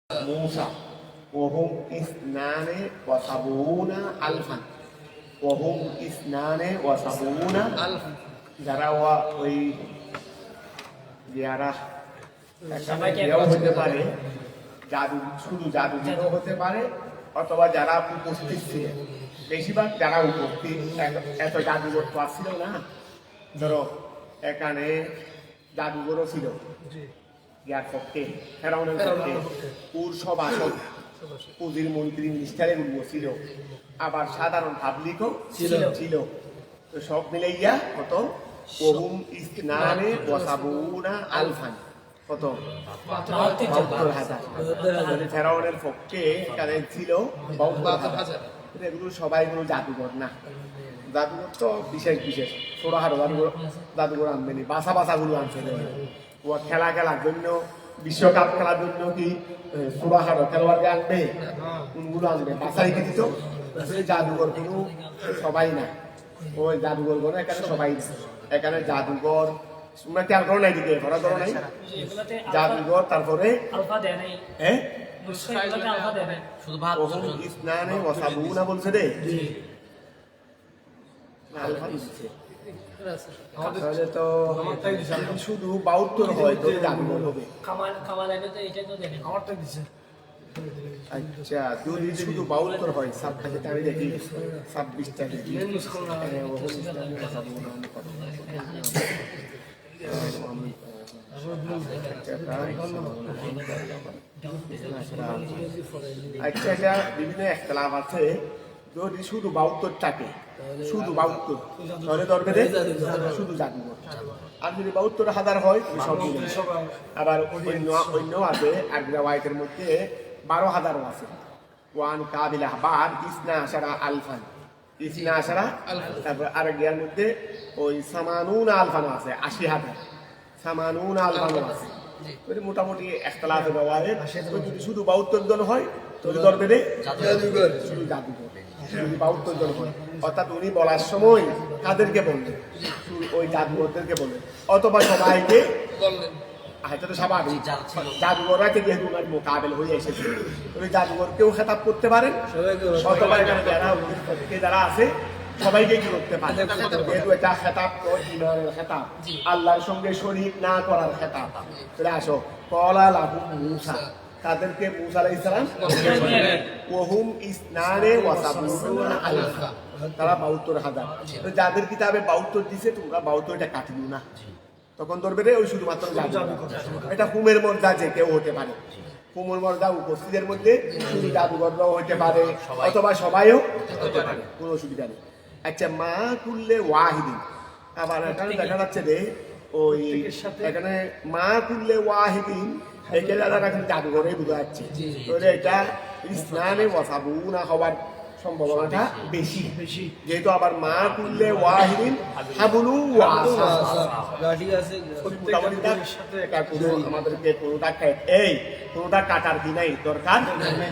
موسى وهم اثنان وسبعون ألفا وهم اثنان وسبعون ألفا যারা ওই যারা হতে পারে জাদু শুধু জাদুঘরও হতে পারে অথবা যারা উপস্থিত ছিল বেশিরভাগ যারা উপস্থিত এত জাদুঘর তো আসছিল না ধরো এখানে জাদুঘরও ছিল ইয়ার পক্ষে ফেরাউনের পক্ষে পুর সভাসদ পুঁজির মন্ত্রী মিনিস্টারের ছিল আবার সাধারণ পাবলিকও ছিল তো সব মিলে ইয়া কত ওহুম ইসনানে ওয়াসাবুনা আলফান কত ৭২,০০০ ফেরাউনের পক্ষে এখানে ছিল ৭২,০০০ এগুলো সবাইগুলো জাদুঘর না জাদুঘর তো বিশেষ বিশেষ ছোটখাটো জাদুঘর আনবেনি বাসাগুলো আনছে ও খেলার জন্য বিশ্বকাপ খেলার জন্য কি ছোটখাটো খেলোয়াড়কে আনবে কোনগুলো আনবে বাসাই কিন্তু জাদুঘর কোনো সবাই না ওই জাদুঘর করে এখানে সবাই এখানে জাদুঘর তোমরা খেয়াল করো নাই দিকে করা করো নাই জাদুঘর তারপরে হ্যাঁ ইসনানে ওয়াসাবুনা বলছে রে তাহলে তো শুধু ৭২ হয় তো জাদুঘর হবে আচ্ছা যদি শুধু ৭২ হয় সাত থাকে আমি দেখি ২৬টা দেখি আচ্ছা এটা বিভিন্ন একতলাভ আছে যদি শুধু ৭২ থাকে শুধু ৭২ তাহলে ধরবে শুধু জাদুঘর আর যদি ৭২,০০০ হয় সব আবার অন্য আছে আগ্রা ওয়াইটের মধ্যে ১২,০০০ আছে ওয়ান কাবিল আহবার ইসনা আশারা আলফান ইসনা আশারা তারপর আরেক ইয়ার মধ্যে ওই সামানুন আলফান আছে ৮০,০০০ সামানুন আলফান আছে মোটামুটি একতলাফে ব্যবহারে যদি শুধু ৭২ জন হয় তাহলে ধরবে জাদুঘর শুধু জাদুঘর ৭২ জন হয় অর্থাৎ উনি বলার সময় কাদেরকে বললেন ওই জাদুঘরদেরকে বললেন অথবা সবাইকে বললেন হয়তো তো স্বাভাবিক জাদুঘররা যেহেতু ওনার মোকাবেল হয়ে এসেছে ওই জাদুঘরকেও খেতাব করতে পারেন অথবা এখানে যারা আছে সবাইকে কি করতে পারে যেহেতু এটা খেতাব তো ইমানের খেতাব আল্লাহর সঙ্গে শরীক না করার খেতাব চলে আসো কলা লাহু মুসা তাদেরকে মুসা আলাইহিস সালাম ওহুম ইসনানে ওয়াসাবুনা আলফা তারা ৭২,০০০ তো যাদের কিতাবে ৭২ দিছে তোমরা ৭২টা কাটিও না তখন ধরবে রে ওই শুধুমাত্র এটা হুমের মর্যাদা যে কেউ হতে পারে হুমের মর্যাদা উপস্থিতের মধ্যে শুধু জাদুঘররাও হতে পারে অথবা সবাইও হতে পারে কোনো অসুবিধা নেই আচ্ছা মা কুল্লে ওয়াহিদিন আবার এখানে দেখা যাচ্ছে রে ওই এখানে মা কুল্লে ওয়াহিদিন একে যারা এখন জাদুঘরে বোঝা যাচ্ছে তাহলে এটা ইসনানে ওয়াসাবুনা হওয়ার সম্ভাবনাটা বেশি যেহেতু আবার মা কুল্লে ওয়াহিদিন হাবুলু আমাদেরকে কোনোটা কাটার কি নাই দরকার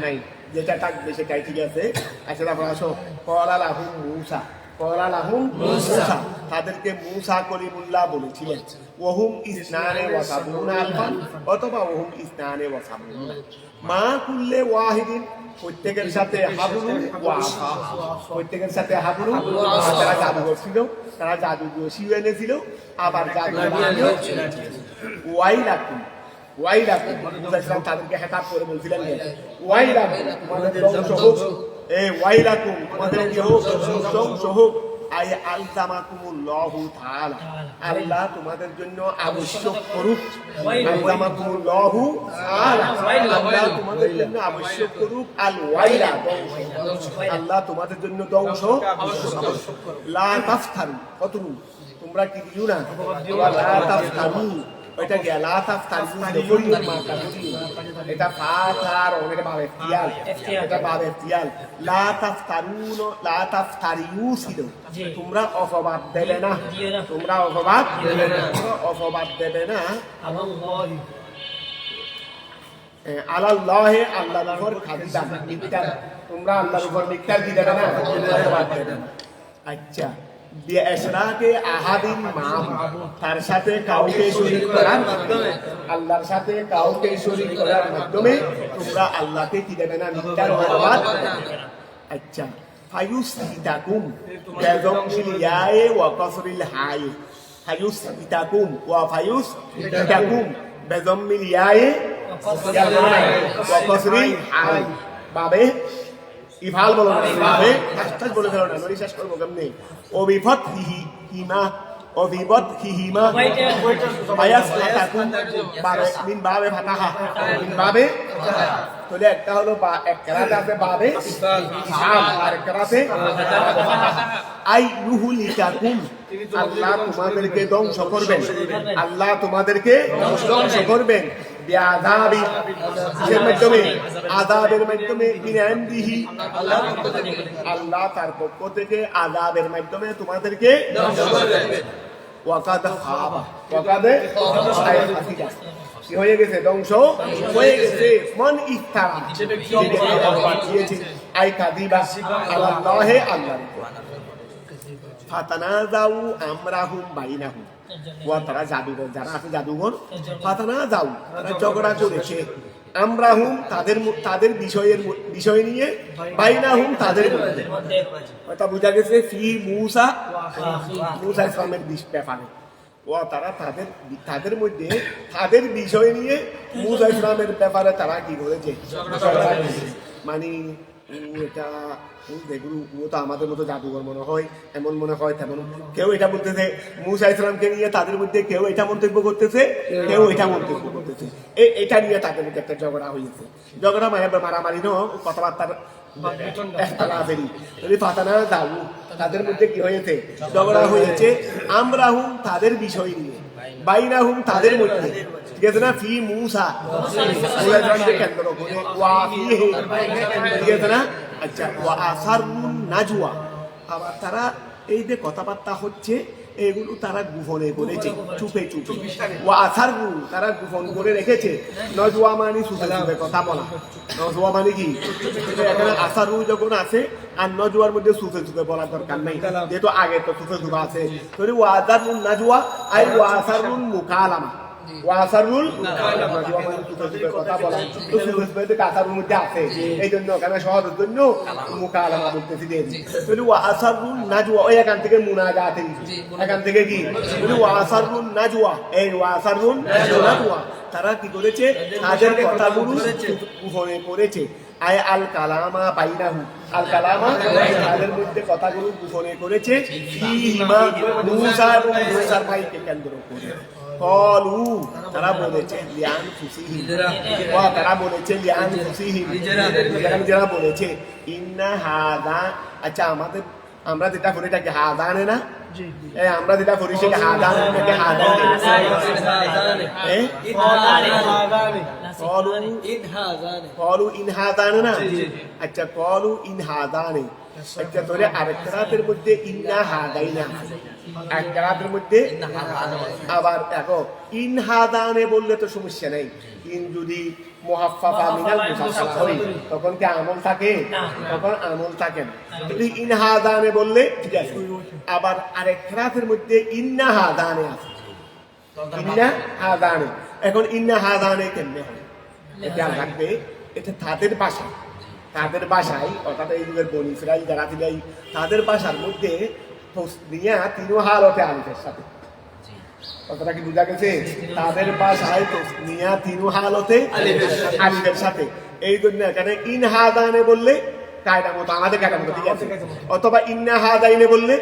নাই যেটা থাকবে সেটাই ঠিক আছে আচ্ছা তারপর আসো কলা লাহুম মুসা কলা লাহুম মুসা তাদেরকে মুসা কলিমুল্লাহ বলেছিলেন ওহুম ইসনানে ওয়াসাবুনা আলফান অথবা ওহুম ইসনানে ওয়াসাবুনা মা কুল্লে ওয়াহিদিন প্রত্যেকের সাথে হাবুলু প্রত্যেকের সাথে হাবুলু তারা জাদুঘর ছিল তারা জাদুঘর শিও এনেছিল আবার ওয়াইলাকুম তাদেরকে হেতাব করে বলছিলেন ওয়াইলাকুম তোমাদের ধ্বংস হোক ওয়াইলাকুম তোমাদের কি হোক ধ্বংস হোক আই আলজামাকুমুল্লাহু তাআলা আল্লাহ তোমাদের জন্য আবশ্যক করুক আলজামাকুমুল্লাহু তাআলা আল্লাহ তোমাদের জন্য আবশ্যক করুক আল ওয়াইলা আল্লাহ তোমাদের জন্য ধ্বংস আবশ্যক লা তাফতারু কতরু তোমরা কি দিও না লা তাফতারু এটা কি লা তাফতারু এটা ফাতার অনেক ভাবে তিয়াল এটা ভাবে তিয়াল লা তাফতারিউ ছিল তোমরা অপবাদ দেবে না তোমরা অপবাদ দেবে না আলাল্লাহে আল্লাহর উপর খাদিজা মিথ্যা তোমরা আল্লাহর উপর মিথ্যা দিবে না অপবাদ দেবে না আচ্ছা বিএশরাকে আহাদিন তার সাথে কাউকে শরীক করার মাধ্যমে আল্লাহর সাথে কাউকে শরীক করার মাধ্যমে তোমরা আল্লাহকে কি দেবে না, মিথ্যার অপবাদ। আচ্ছা, ফায়ুসিতাকুম বেযম্মিল ইয়ায়ে ওয়া কাসরিল হাই, ফায়ুসিতাকুম ওয়া ফায়ুসিতাকুম বেযম্মিল ইয়ায়ে ওয়া কাসরিল হাই। বাবে ইফাল বলো না, বাবে হাসতাস বলে ফেলো না, নরি শেষ করবো কেমনে? অবিফাতহিহি হিমা, অবিবতহিহিমা ফায়াসতাকুম, বাবে মিন বাবে ফাতাহা, মিন বাবে। তাহলে একটা হলো এক কেরাতে আছে বাবে ইফাল, আর এক কেরাতে আই ইউহলিকাকুম, আল্লাহ তোমাদেরকে ধ্বংস করবেন, আল্লাহ তোমাদেরকে ধ্বংস করবেন। বিআযাবি, কিসের মাধ্যমে? আযাবের মাধ্যমে। মিন ইনদিহি, আল্লাহ তার পক্ষ থেকে আযাবের মাধ্যমে তোমাদেরকে ধ্বংস করবেন। ওয়াকাদ খাবা, ওয়াকাদে কি হয়ে গেছে? ধ্বংস হয়ে গেছে। মান ইফতারা, আই কাযিবা আলাল্লাহি, আল্লাহর উপর। ফাতানাযাউ আমরাহুম বাইনাহুম, ওয়া তারা জাদুঘর, যারা আছে জাদুঘর, ফাতানাযাউ তারা ঝগড়া করেছে, আমরাহুম তাদের বিষয় নিয়ে, বাইনাহুম তাদের মধ্যে। এটা বোঝা গেছে ফি মুসা, মুসা ইসলামের ব্যাপারে। ও তারা তাদের মধ্যে তাদের বিষয় নিয়ে মুসা ইসলামের ব্যাপারে তারা কি করেছে? মানে এটা দেখুন, ও তো আমাদের মতো জাদুঘর মনে হয়, এমন মনে হয় তেমন। কেউ এটা বলতেছে মুসা ইসলামকে নিয়ে, তাদের মধ্যে কেউ এটা মন্তব্য করতেছে, কেউ এটা মন্তব্য করতেছে। এটা নিয়ে তাদের মধ্যে একটা ঝগড়া হয়েছে। ঝগড়া মানে মারামারি ন, কথাবার্তার ফাতানাযাউ তাদের মধ্যে কি হয়েছে? ঝগড়া হয়েছে। আমরাহুম তাদের বিষয় নিয়ে, বাইনাহুম তাদের মধ্যে, ঠিক আছে না? ফি মুসা কেন্দ্র করে, ওয়া ফিহি, ঠিক আছে না? আচ্ছা, ওয়া আসারুন নাজওয়া, আবার তারা এই যে কথাবার্তা হচ্ছে এগুলো তারা গোপনে করেছে, চুপে চুপে। ওয়া আসারু, তারা গোপন করে রেখেছে। নজওয়া মানে চুপে চুপে কথা বলা। নজওয়া মানে কি? এখানে আসারু যখন আছে, আর নজওয়ার মধ্যে চুপে চুপে বলার দরকার নাই, যেহেতু আগে তো চুপে চুপে আছে। ওয়া আসারুন নাজওয়া আই ওয়া আসারুন মুকালামা, ওয়াসারুল নজওয়া মানে চুপে চুপে কথা বলা। তো চুপে চুপে কাতারের মধ্যে আছে, এই জন্য এখানে সহজের জন্য মুকালামা বলতেছি। তাহলে ওয়াসারুল নাজওয়া, ওই এখান থেকে মুনাজাত, এখান থেকে কি ওয়াসারুল নাজওয়া, এই ওয়াসারুল নাজওয়া তারা কি করেছে? তাদের কথাগুলো গোপনে করেছে। আয় আল কালামা বাইনাহু, আল কালামা তাদের মধ্যে কথাগুলো গোপনে করেছে। ফিহিমা মুসা এবং মুসার ভাইকে কেন্দ্র করে। কলু তারা বলেছে লিআনফুসিহিম, তারা বলেছে লিআনফুসিহিম, যারা বলেছে ইন্না হাযা। আচ্ছা, আমরা যেটা করি এটাকে হাযানে না? আমরা যেটা করি সেটা হাযানে নাকি হাযানে? কলু ইন হাযানে না? আচ্ছা, কলু ইন হাযানে। আচ্ছা, তাহলে আরেকটা রাতের মধ্যে ইন্না হাযাইনা, একটা রাতের মধ্যে আবার দেখো ইন হাযানে বললে তো সমস্যা নেই। ইন যদি মুহাফফাফা মিনাল মুফাসসালা হয় তখন কি আমল থাকে? তখন আমল থাকে না। যদি ইন হাযানে বললে ঠিক আছে। আবার আরেক রাতের মধ্যে ইন্না হাযানে আছে, ইন্না হাযানে। এখন ইন্না হাযানে কেমনে হয়? এটা লাগবে, এটা তাদের ভাষা, তাদের ভাষায়, অর্থাৎ এই যুগের বনি ইসরাইল যারা ছিল তাদের ভাষার মধ্যে নিয়া তিন হালতে আলিফের সাথে, কথাটা কি বোঝা গেছে? তাদের ভাষায় নিয়া তিন হালতে আলিফের সাথে। এই জন্য এখানে ইন হাযানে বললে কায়দা মতো, আমাদের কায়দা মতো, ঠিক আছে। অথবা ইন্না হাযাইনে বললে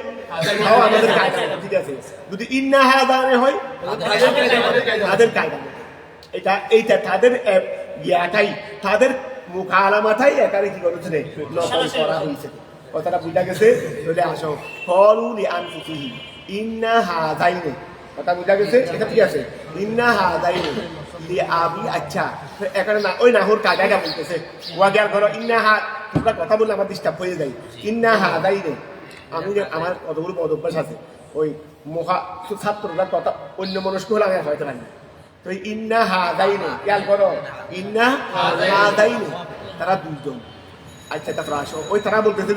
আমাদের কায়দা মতো, ঠিক আছে। যদি ইন্না হাযানে হয় তাদের কায়দা মতো। এইটা তাদের ইয়াটাই, তাদের মুকালামাটাই এখানে কি করেছে? নকল করা হয়েছে। কথাটা বুঝা গেছে? তাহলে আসো, কলু লিআনফুসিহিম ইন্না হাযাইনে, কথা বুঝা গেছে? এটা ঠিক আছে। ইন্না হাযাইনে লিআবি। আচ্ছা, এখানে না ওই নাহর কায়দাটা বলতেছে, ওয়াকে আর করো ইন্না হা, তোমরা কথা বললে আমার ডিস্টার্ব হয়ে যায়। ইন্না হাযাইনে, আমি আমার কতগুলো অভ্যাস আছে, ওই ছাত্ররা কথা অন্য মনস্ক হলে আমি হয়তো পারি। তো ইন্না হাযাইনে খেয়াল করো, ইন্না হাযাইনে তারা দুইজন। আচ্ছা, তারপর আসো, ওই তারা বলতেছে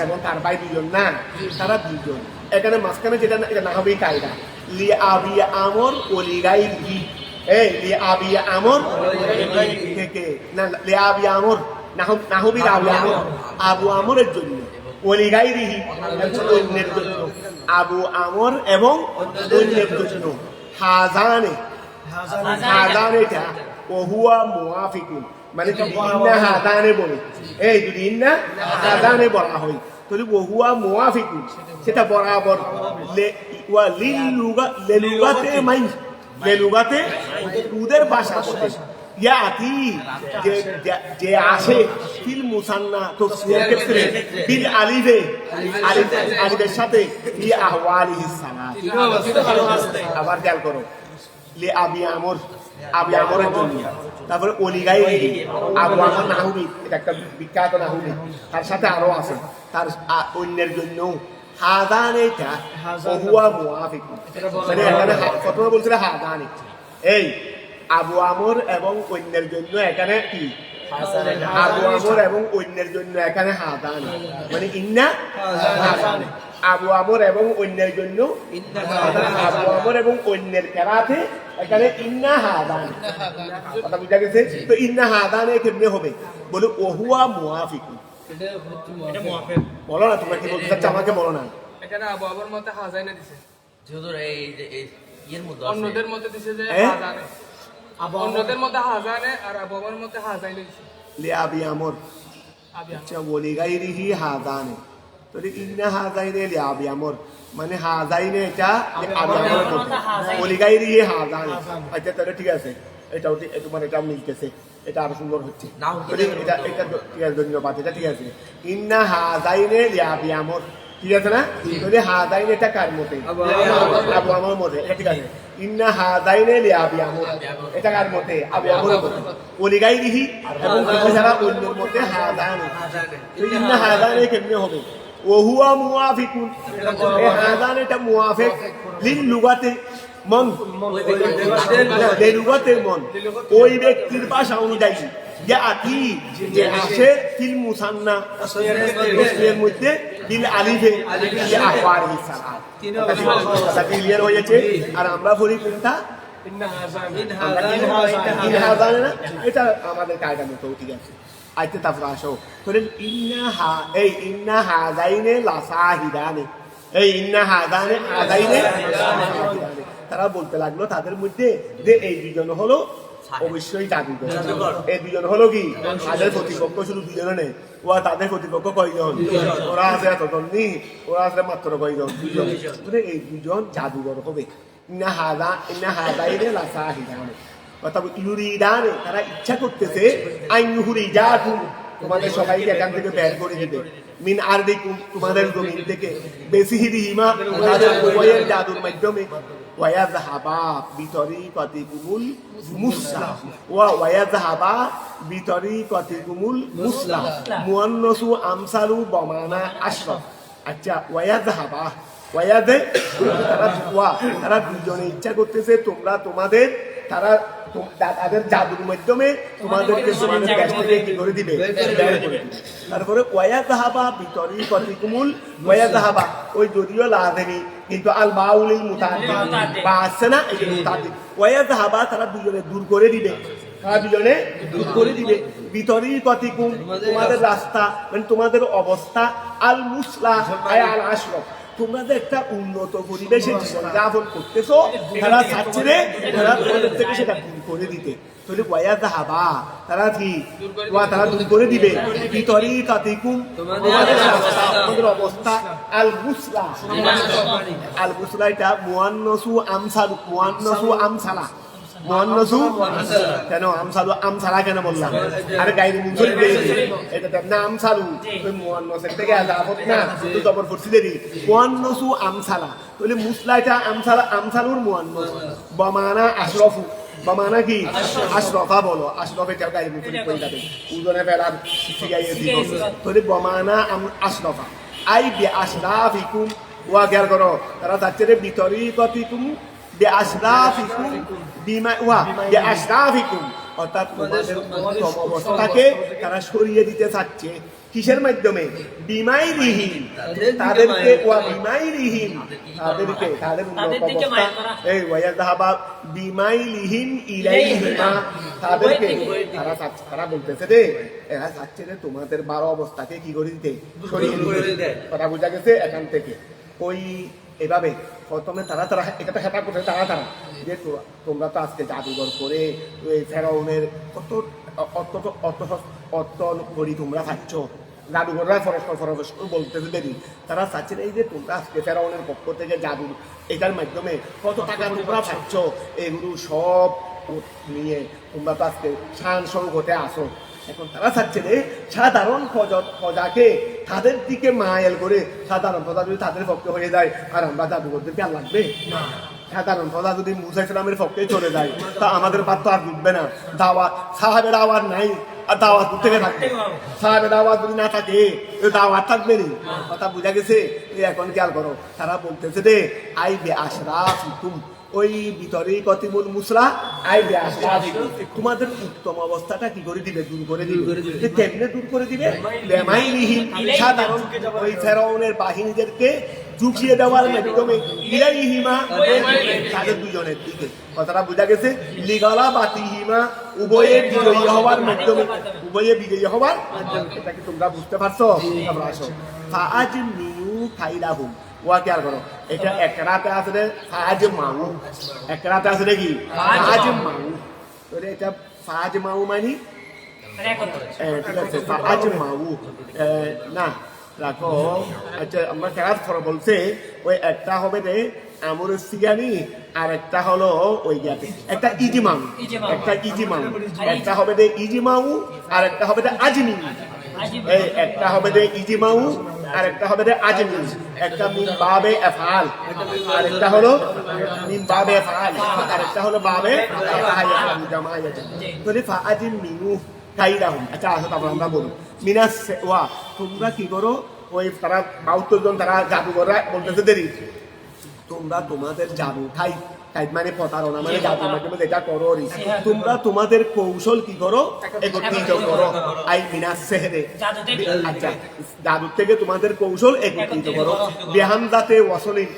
এবং তার ভাই দুজন না, তারা দুইজন। এখানে মাঝখানে যেটা এটা না হবে কায়দা লিআবি আমর ও লিগাইরিহি। এই লিআবি আমর থেকে না লে আবি আমর নাহবির আবু আমরের জন্য ওলিগাইরিহি অন্যের জন্য আবু আমর এবং অন্যের জন্য হাজানে হাজানেটা ওহুয়া মুআফিকুন মানে যদি ইন্না হাদানে বলে এই যদি ইন্না হাদানে বলা হয় তাহলে ওহুয়া মুআফিকুন সেটা বরাবর লেলুগাতে উদের ভাষা বলে ইয়াতি যে আসে ফিল মুসান্না তাসনিয়ার ক্ষেত্রে বিল আলিফের সাথে ফি আহওয়ালিহিস সালাত আবার খেয়াল করো লে আবি আমরের জন্য তারপরে অলিগাই আবু আমর নাহুবি এটা একটা বিখ্যাত নাহুবি তার সাথে আরো আছে তার অন্যের জন্য হাদান এটা ওহুয়া মুআফিকুন মানে এখানে প্রথমে বলছিল হাদান এই আবু আমর এবং অন্যের জন্য এখানে কি আবু আমর এবং অন্যের জন্য এখানে হাদান মানে ইন্না হাদান আবু আমর এবং অন্যের জন্য আবু আমর এবং অন্যের কেরাতে এখানে ইন্না হাদান কথা বুঝা গেছে তো ইন্না হাদানে কেমনে হবে বলে ওহুয়া মুআফিকুন এটা মুআফিক বলো না তোমরা কি বলতে চাচ্ছ আমাকে বলো না এখানে আবু আমর মতে হাজাইনা দিছে হুজুর এই এর মধ্যে অন্যদের মতে দিছে যে হাজানে অন্যদের মধ্যে হাজানে আর আবু আমর মতে হাজাইনা দিছে লি আবি আমর আচ্ছা বলি গাইরিহি হাদানে তো ইন্না হাজাইনে লি আবি আমর মানে হাজাইনে এটা আবি আমর বলি গাইরিহি হাদানে আচ্ছা তাহলে ঠিক আছে এটাও তোমার এটা মিলতেছে এটা আরো সুন্দর হচ্ছে এটা এটা ঠিক আছে ধন্যবাদ এটা ঠিক আছে ইন্না হাজাইনে লি আবি আমর ঠিক আছে না যদি হাজাইনে এটা কার মতে আবু আমর মতে এটা ঠিক আছে ইন্না হাজাইনে লি আবি আমর এটা কার মতে আবু আমর মতে ওলি গাইরিহি এবং যারা অন্যের মতে হাজাইনে তো ইন্না হাজাইনে কেমনে হবে ওহুয়া মুআফিকুন এই হাজাইনে এটা মুআফিক লিল লুগাতে মন লুগাতে মন ওই ব্যক্তির ভাষা অনুযায়ী যে আতি যে আসে ফিল মুসান্না এর মধ্যে বিল আলিফে যে আহওয়ালিহিস সালাত এটা ক্লিয়ার হয়ে গেছে আর আমরা পড়ি কোনটা ইন্না হাজান না এটা আমাদের কায়দা মতো ঠিক আছে আইতে তারপর আসো তাহলে ইন্না হাজাইনে লাসাহিদানে এই ইন্না হাজানে হাজাইনে তারা বলতে লাগলো তাদের মধ্যে যে এই দুজন হলো অবশ্যই জাদুঘর এই দুজন হলো কি তাদের প্রতিপক্ষ শুধু দুজনে নেই ওরা তাদের প্রতিপক্ষ কয়জন ওরা আছে এতজন নি ওরা আছে মাত্র কয়জন দুজন এই দুজন জাদুঘর হবে ইন্না হাজাইনে লাসাহিদানে অর্থাৎ ইউরিদানে তারা ইচ্ছা করতেছে আইনুহুরিজাকুম তোমাদের সবাইকে এখান থেকে বের করে দিবে মিন আরদিকুম তোমাদের জমিন থেকে বেসিহিরিহিমা তাদের উভয়ের জাদুর মাধ্যমে ওয়ায়াযহাবা বিতরিকাতিকুমুল মুসলা ওয়ায়াযহাবা বিতরিকাতিকুমুল মুসলা মুআন্নাসু আমসালু বমানা আশরাফ আচ্ছা ওয়ায়াযহাবা তারা দুজনে ইচ্ছা করতেছে তোমরা তোমাদের তাদের জাদুর মাধ্যমে তোমাদেরকে তোমাদের দেশ থেকে কি করে দিবে তারপরে ওয়ায়াযহাবা বিতরিকাতিকুমুল ওয়ায়াযহাবা ওই যদিও লাযেমি কিন্তু আল বাউলিল মুতাআদ্দিদ বা আছে না এই মুতাআদ্দিদ ওয়ায়াযহাবা তারা দুজনে দূর করে দিবে বিতরিকাতিকুম তোমাদের রাস্তা মানে তোমাদের অবস্থা আল মুসলা আল আশরাফ তোমরা যে একটা উন্নত পরিবেশে জীবনযাপন করতেছো তারা চাচ্ছে রে তারা তোমাদের থেকে সেটা দূর করে দিতে তাহলে ওয়ায়াযহাবা তারা কি তারা দূর করে দিবে বিতরিকাতিকুম তোমাদের রাস্তা তোমাদের অবস্থা আল মুসলা এটা মুআন্নাসু আমসালা কেন আমসালা কেন বললাম আরে গাইরে মুনসিব এটা না আমসালু ওই মুআন্নাসের থেকে আযাবত না তো জবর ফরসি দেরি মুআন্নাসু আমসালা তাহলে মুসলাটা আমসালুর মুআন্নাস বমানা আশরাফু বমানা কি আশরাফা বলো আশরাফ এটা গাইরে মুনসিব কই যাবে উজনে ফেলার শিখাইয়ে দিব তাহলে বমানা আশরাফা আই বি আশরাফিকুম ওয়া গের করো তারা যাচ্ছে রে বিতরিকাতিকুম বিআশরাফিকুম বিআশরাফিকুম অর্থাৎ তোমাদের উত্তম অবস্থাকে তারা সরিয়ে দিতে চাচ্ছে কিসের মাধ্যমে বিমাইরিহীন তাদেরকে ওয়া বিমাইরিহীন তাদেরকে তাদের উন্নত অবস্থা এই ওয়ায়াযহাবা বিমাইলিহীন ইলাইহিমা তাদেরকে তারা বলতেছে রে এরা চাচ্ছে যে তোমাদের 12 অবস্থাকে কি করে দিতে সরিয়ে দিতে কথা বোঝা গেছে এখান থেকে ওই এভাবে প্রথমে তারা এটা হেঁটা করছে তারা যে তোমরা তো আজকে জাদুঘর করে ওই ফেরাউনের কত অর্থ করি তোমরা খাচ্ছ জাদুঘররা পরস্পর বলতেছে দেরি তারা চাচ্ছে এই যে তোমরা আজকে ফেরাউনের পক্ষ থেকে জাদু এটার মাধ্যমে কত টাকা তোমরা খাচ্ছ এগুলো সব নিয়ে তোমরা তো আজকে শান সংঘতে আসো এখন তারা চাচ্ছে যে সাধারণ প্রজাকে তাদের দিকে মায়াল করে সাধারণ প্রজা যদি তাদের পক্ষে হয়ে যায় আর আমরা জাদুঘরদেরকে আর লাগবে সাধারণ প্রজা যদি মুসা ইসলামের পক্ষে চলে যায় তা আমাদের পাত তো আর ডুববে না দাওয়াত সাহাবের আওয়াজ নাই আর দাওয়াত থেকে থাকবে সাহাবের আওয়াজ যদি না থাকে দাওয়াত থাকবে নি কথা বোঝা গেছে এখন খেয়াল করো তারা বলতেছে রে আই বে আশরাফ তুম ওই ভিতরে কতিমুল মুসরা আইবে তোমাদের উত্তম অবস্থাটা কি করে দিবে দূর করে দিবে কেমনে দূর করে দিবে বেমাইনিহীন সাধারণ ওই ফেরাউনের বাহিনীদেরকে ঝুঁকিয়ে দেওয়ার মাধ্যমে ইলাইহিমা তাদের দুজনের দিকে কথাটা বোঝা গেছে লিগালা বাতিহিমা উভয়ে বিজয়ী হওয়ার মাধ্যমে এটা কি তোমরা বুঝতে পারছো তোমরা আসো ফাআজ মিউ খাইলাহুম ওয়া খেয়াল করো এটা একরাতে আছে ফাজ মাউ একরাতে আছে কি ফাজ মাউ তাহলে এটা ফাজ মাউ মানে ঠিক আছে ফাজ মাউ না রাখো আচ্ছা আমরা কেরাত ফরা বলছে ওই একটা হবে রে আমরের সিগানি আর একটা হলো ওই ইয়াতে একটা ইজিমাউ একটা হবে রে ইজিমাউ আর একটা হবে রে আজমি এই একটা হবে রে ইজিমাউ আর একটা হবে রে আজমি একটা মিন বাবে আফআল আর একটা হলো মিন বাবে আফআল আর একটা হলো বাবে আফআল জামায়াত তাহলে ফাআজিম মিনু কাইরাহুম আচ্ছা আসো তারপর আমরা বলি মিনাস ওয়া তোমরা কি করো ওই তারা 72 জন তারা জাদুঘররা বলতেছে দেরি তোমরা তোমাদের জাদু খাই মানে প্রতারণা মানে জাদুর মাধ্যমে যেটা করো তোমরা তোমাদের কৌশল কি করো একত্রিত করো আই মিনাস সেহরে আচ্ছা জাদু থেকে তোমাদের কৌশল একত্রিত করো বেহামদাতে ওয়াসলিন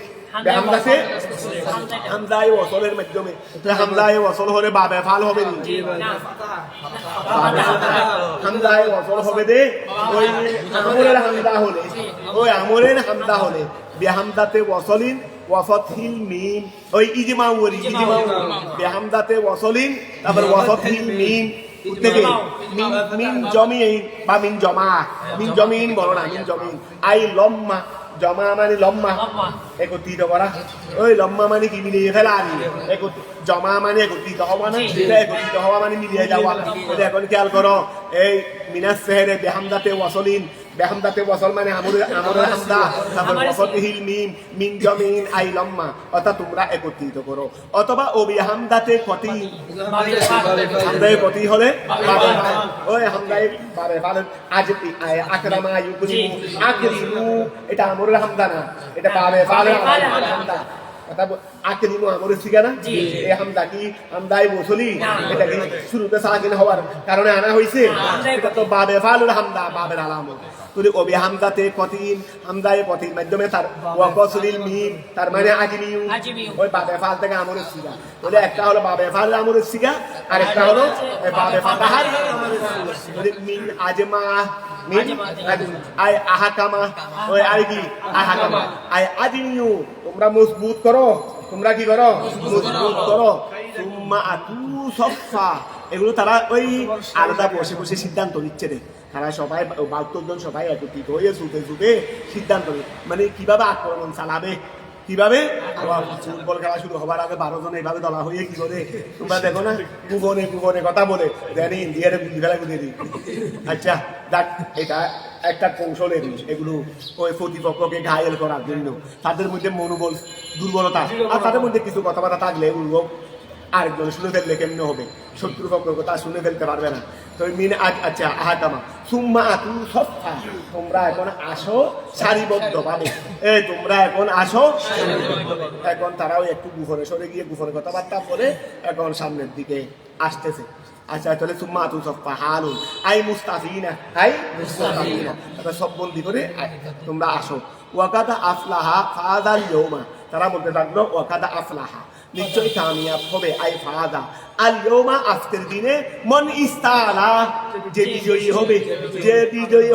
বেহামদাতে হামদায়ে ওয়াসলের মাধ্যমে হামদায়ে ওয়াসল হলে বাবে ফাল হবে না হামদায়ে ওয়াসল হবে দে ওই আমরের হামদা হলে বেহামদাতে ওয়াসলিন ওয়াফাতহিল মিম ওই ইজমাউ বেহামদাতে ওয়াসলিন তারপর ওয়াফাতহিল মিম থেকে মিন জমিন বা মিন জমিন বলো না মিন জমিন আই লম্মা জমা মানে লম্মা একত্রিত করা ওই লম্মা মানে কি মিলিয়ে ফেলা আনি জমা মানে একত্রিত হওয়া না একত্রিত হওয়া মানে মিলিয়ে যাওয়া এখন খেয়াল করো এই মিনাস সেহরে বেহামদাতে ওয়াসলিন বেহামদাতে ওয়াসল মানে আমরের হামদা তারপর ওয়াফাতহিল মিম মিন জমিন আই লম্মা অর্থাৎ তোমরা একত্রিত করো অথবা ও বেহামদাতে কতি হামদায়ে কতি হলে ওই হামদায়ে বাবে ফাল আজ আকরামা আকরিমু এটা আমরের হামদা না এটা বাবে ফাল হামদা আকরিমু আমরের ঠিকানা এই হামদা কি হামদায়ে ওয়াসলি এটা কি শুরুতে সাকিন হওয়ার কারণে আনা হইছে এটা তো বাবে ফালুল হামদা বাবের আলামত তুই ওবি হামদাতে কতিন হামদায়ে কতিন মাধ্যমে তার ওয়াকসলিল মিম তার মানে আজমিউ ওই বাবে ফাল থেকে আমরের সিগা বলে একটা হলো বাবে ফাল আমরের সিগা আর একটা হলো বাবে ফাতাহার মিন আজমা মিন আই আহাকামা ওই আর কি আহাকামা আই আজমিউ তোমরা মজবুত করো তোমরা কি করো মজবুত করো তুম্মা আতু সফা এগুলো তারা ওই আলাদা বসে সিদ্ধান্ত নিচ্ছে রে তারা সবাই 72 জন সবাই একত্রিত হয়ে ছুটে সিদ্ধান্ত মানে কিভাবে আক্রমণ চালাবে কিভাবে ফুটবল খেলা শুরু হবার আগে 12 জন এইভাবে দলা হয়ে কি করে তোমরা দেখো না কুবনে কথা বলে জানি ইন্ডিয়ারে গুলি ফেলা করে দিই আচ্ছা দেখ এটা একটা কৌশলের এগুলো ওই প্রতিপক্ষকে ঘায়েল করার জন্য তাদের মধ্যে মনোবল দুর্বলতা আর তাদের মধ্যে কিছু কথাবার্তা থাকলে এগুলো আরেকজন শুনে ফেললে কেমনে হবে শত্রুপক্ষ কথা শুনে ফেলতে পারবে না তো মিন আচ্ছা আহাতামা সুম্মা আতু সফা তোমরা এখন আসো সারিবদ্ধ ভাবে তোমরা এখন আসো এখন তারাও একটু গুফরে সরে গিয়ে গুফরে কথাবার্তা বলে এখন সামনের দিকে আসতেছে আচ্ছা তাহলে সুম্মা তু সফা হালুন আই মুস্তাফিনা আই মুস্তাফিনা তারপর সব বন্দি করে তোমরা আসো ওয়াকাদা আফলাহা ফাদাল ইয়ৌমা তারা বলতে থাকলো ওয়াকাদা আফলাহা নিশ্চয়ই কামিয়াব হবে আই ফাদা আল ইয়ৌমা আজকের দিনে মন ইস্তালা যে বিজয়ী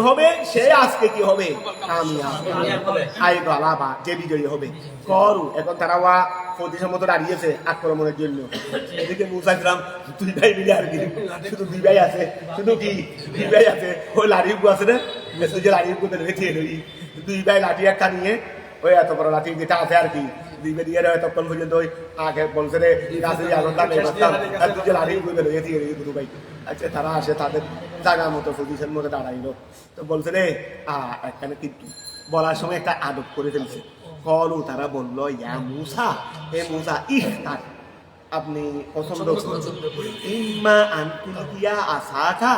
হবে সে আজকে কি হবে কামিয়াব আই গালাবা যে বিজয়ী হবে করু এখন তারা প্রতিশোধ মতো দাঁড়িয়েছে আক্রমণের জন্য এদিকে মুসা ইসলাম দুই ভাই মিলে আর কি শুধু দুই ভাই আছে শুধু কি দুই ভাই আছে ওই লাঠি আছে না তুই যে লাঠি রেখে লই দুই ভাই লাঠি একটা নিয়ে ওই এত বড় লাঠি যেটা আছে আর কি দুই ভাই দিয়ে তখন পর্যন্ত ওই আগে বলছে রে গাছে আনন্দ নেই করতাম আর তুই যে লাঠি রেখে দুই ভাই আচ্ছা তারা আসে তাদের জায়গা মতো পজিশন মতো দাঁড়াইলো তো বলছে রে এখানে কিন্তু বলার সময় একটা আদব করে ফেলছে কলু তারা বললো ইয়া মুসা হে মুসা ইখতার আপনি পছন্দ ইম্মা আনতুলিয়া আসাকা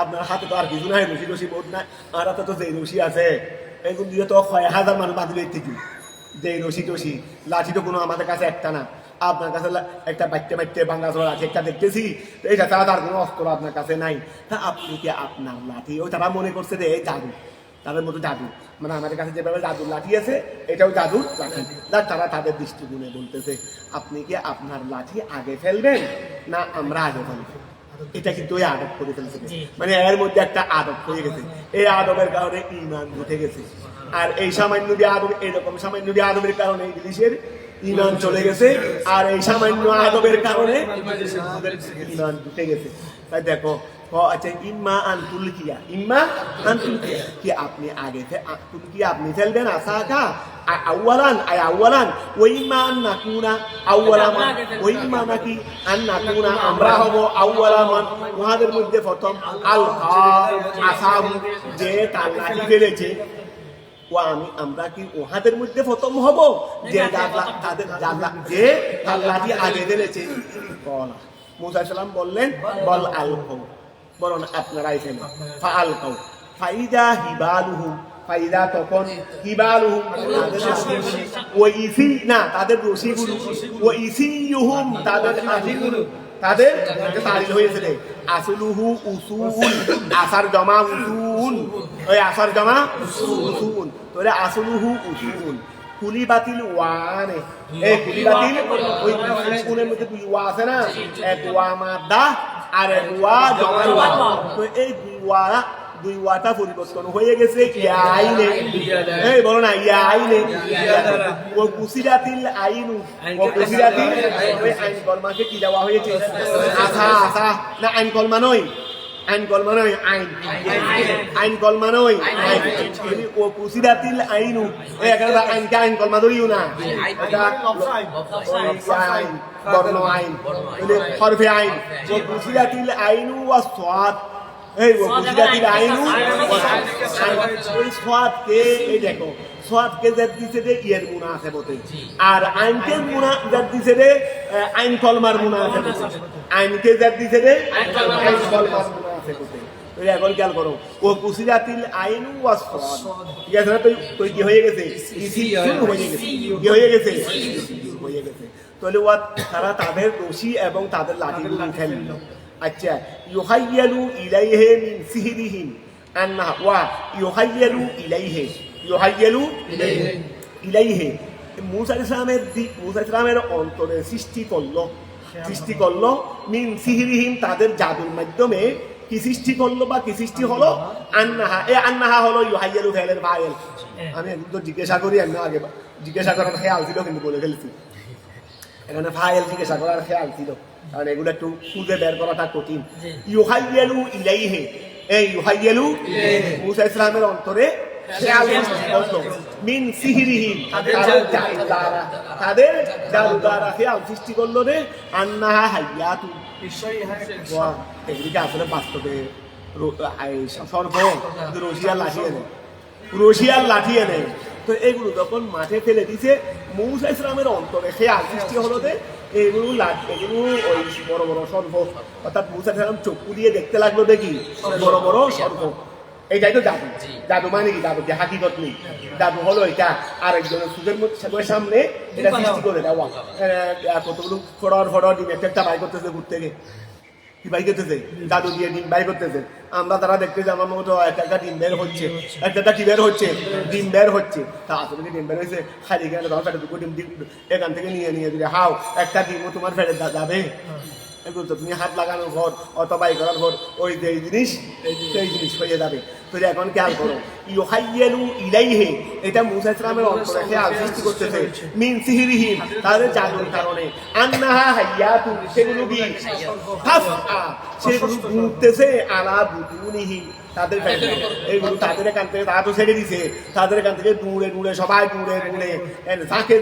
আপনার হাতে তো আর কিছু নাই রশি বোধ নাই আর হাতে তো যে রশি আছে এগুলো দিয়ে তো 1000 মানুষ বাঁধলে থেকে যে রশি লাঠি তো কোনো আমাদের কাছে একটা না আপনার কাছে একটা বাচ্চা বাঙ্গা চলা লাঠি একটা দেখতেছি এটা ছাড়া তার কোনো অস্ত্র আপনার কাছে নাই তা আপনি কি আপনার লাঠি ওই তারা মনে করছে যে এই জাদু তাদের মতো জাদু মানে আমাদের কাছে যেভাবে জাদুর লাঠি আছে এটাও জাদুর লাঠি তারা তাদের দৃষ্টিগুণে বলতেছে আপনি কি আপনার লাঠি আগে ফেলবেন না আমরা আগে ফেলবো এটা কিন্তু ওই আদব করে ফেলছে মানে এর মধ্যে একটা আদব হয়ে গেছে এই আদবের কারণে ঈমান উঠে গেছে আর এই সামান্য আদব এরকম সামান্য আদবের কারণে ইংলিশের ঈমান চলে গেছে আর এই সামান্য আদবের কারণে ঈমান উঠে গেছে তাই দেখো আচ্ছা ইম্মা আনতুলকিয়া কি আপনি আগে কি আপনি ফেলবেন আসাকা আউয়ালান ওই ইম্মা আন নাকুনা আউয়ালান ওই ইম্মা নাকি আন নাকুনা আমরা হব আউয়ালামান ওহাদের মধ্যে প্রথম আসাবু যে তার লাঠি ফেলেছে আমরা কি ওহাদের মধ্যে প্রথম হব যে তাদের যে তার লাঠি আগে ফেলেছে মুসা সালাম বললেন বল আলকাউ বলুন আপনারাই ফেলেন ফাআলকাউ ফাইদা হিবালুহুম ফাইদা তখন হিবালুহুম তাদের রশিগুলো ওয়াইসিয়ুহুম তাদের আঠিগুলো তাদের তারিল হয়েছে রে আসলুহু উসুল আসার জমা উসুল ওই আসার জমা উসুল তোরে আসলুহু উসুল কুলি বাতিল ওয়ানে এই কুলি বাতিল ওই উসুলের মধ্যে দুই ওয়া আছে না এক ওয়া মাদা আর এক ওয়া জমা তো এই দুই ওয়াটা পরিবর্তন হয়ে গেছে ইয়াইনে এই বলো না ইয়াইনে ও কুসিরাতিল আইনু ও কুসিরাতিল ওই আইন কলমাকে কি দেওয়া হয়েছে আসা না আইন কলমা নয় আইন কলমা নয় ও কুসিরাতিল আইনু এই একটা আইন কলমা ধরিও না এটা আইন বর্ণ আইন হরফে আইন ও কুসিরাতিল আইনু ওয়া সাদ এই ও কুসিরাতিল আইনু ওই সাদকে এই দেখো সাদকে জাত দিছে যে ইয়ের মুনাসাবাতে আর আইনকে জাত দিছে যে আইন কলমার মুনাসাবাতে আইনকে জাত দিছে যে আইন কলমার এখন খেয়াল করো ও কুসিরাতিল আইনু ওয়াস ঠিক আছে না তুই কি হয়ে গেছে হয়ে গেছে তাহলে তারা তাদের রশি এবং তাদের লাঠিগুলো উঠাই নিল আচ্ছা ইউহাইয়ালু ইলাইহি মিন সিহরিহিম আন্না ওয়া ইউহাইয়ালু ইলাইহি মুসা ইসলামের অন্তরে সৃষ্টি করলো মিন সিহরিহিম তাদের জাদুর মাধ্যমে কি সৃষ্টি করলো বা কি সৃষ্টি হলো আন্নাহা হলো ইউহাইয়ালু ফেলের ফাইল আমি একদম জিজ্ঞাসা করি আমি আগে জিজ্ঞাসা করার খেয়াল ছিল কিন্তু বলে ফেলছি এখানে ফাইল জিজ্ঞাসা করার খেয়াল ছিল কারণ এগুলো একটু খুঁজে বের করাটা কঠিন ইউহাইয়ালু ইলাইহি ইউহাইয়ালু মুসা ইসলামের অন্তরে মিন সিহরিহিম তাদের জাদু দ্বারা খেয়াল সৃষ্টি করলো রে আন্নাহা হাইয়াতু এগুলিকে আসলে বাস্তবে সর্ব রশিয়ার লাঠি এনে তো এগুলো যখন মাঠে ফেলে দিছে মুসা ইসলামের অন্তরে খেয়াল সৃষ্টি হলো যে এগুলো ওই বড় বড় সর্ব অর্থাৎ মুসা ইসলাম চক্ষু দিয়ে দেখতে লাগলো দেখি বড় বড় সর্ব এইটাই তো জাদু মানে কি জাদু যে হাকিকত নেই জাদু হলো এটা আরেকজনের সুখের সামনে এটা সৃষ্টি করে দেওয়া কতগুলো ফড়র ডিম একটা বাই করতেছে ঘুর থেকে কি বাই করতেছে জাদু দিয়ে ডিম বাই করতেছে আমরা তারা দেখতেছি আমার মতো একটা ডিম বের হচ্ছে একটা কি বের হচ্ছে ডিম বের হচ্ছে তা আসলে কি ডিম বের হয়েছে খালি গেলে ধর দুটো ডিম এখান থেকে নিয়ে দিলে হাও একটা ডিমও তোমার ফেরত যাবে এগুলো তো তুমি হাত লাগানোর পর অথবা এই করার পর ওই যে জিনিস সেই জিনিস হয়ে যাবে তো এখন খেয়াল করো ইউহাইয়ালু ইলাইহি এটা মুসা ইসলামের অন্তরে খেয়াল সৃষ্টি করতেছে মিন সিহরিহিম তাদের জাদুর কারণে আন্নাহা হাইয়াতু সেগুলো কি হাফআ সেগুলো ঘুরতেছে আলা বুতুনিহিম তাদের এইগুলো তাদের এখান থেকে তারা তো ছেড়ে দিছে তাদের এখান থেকে দূরে সবাই দূরে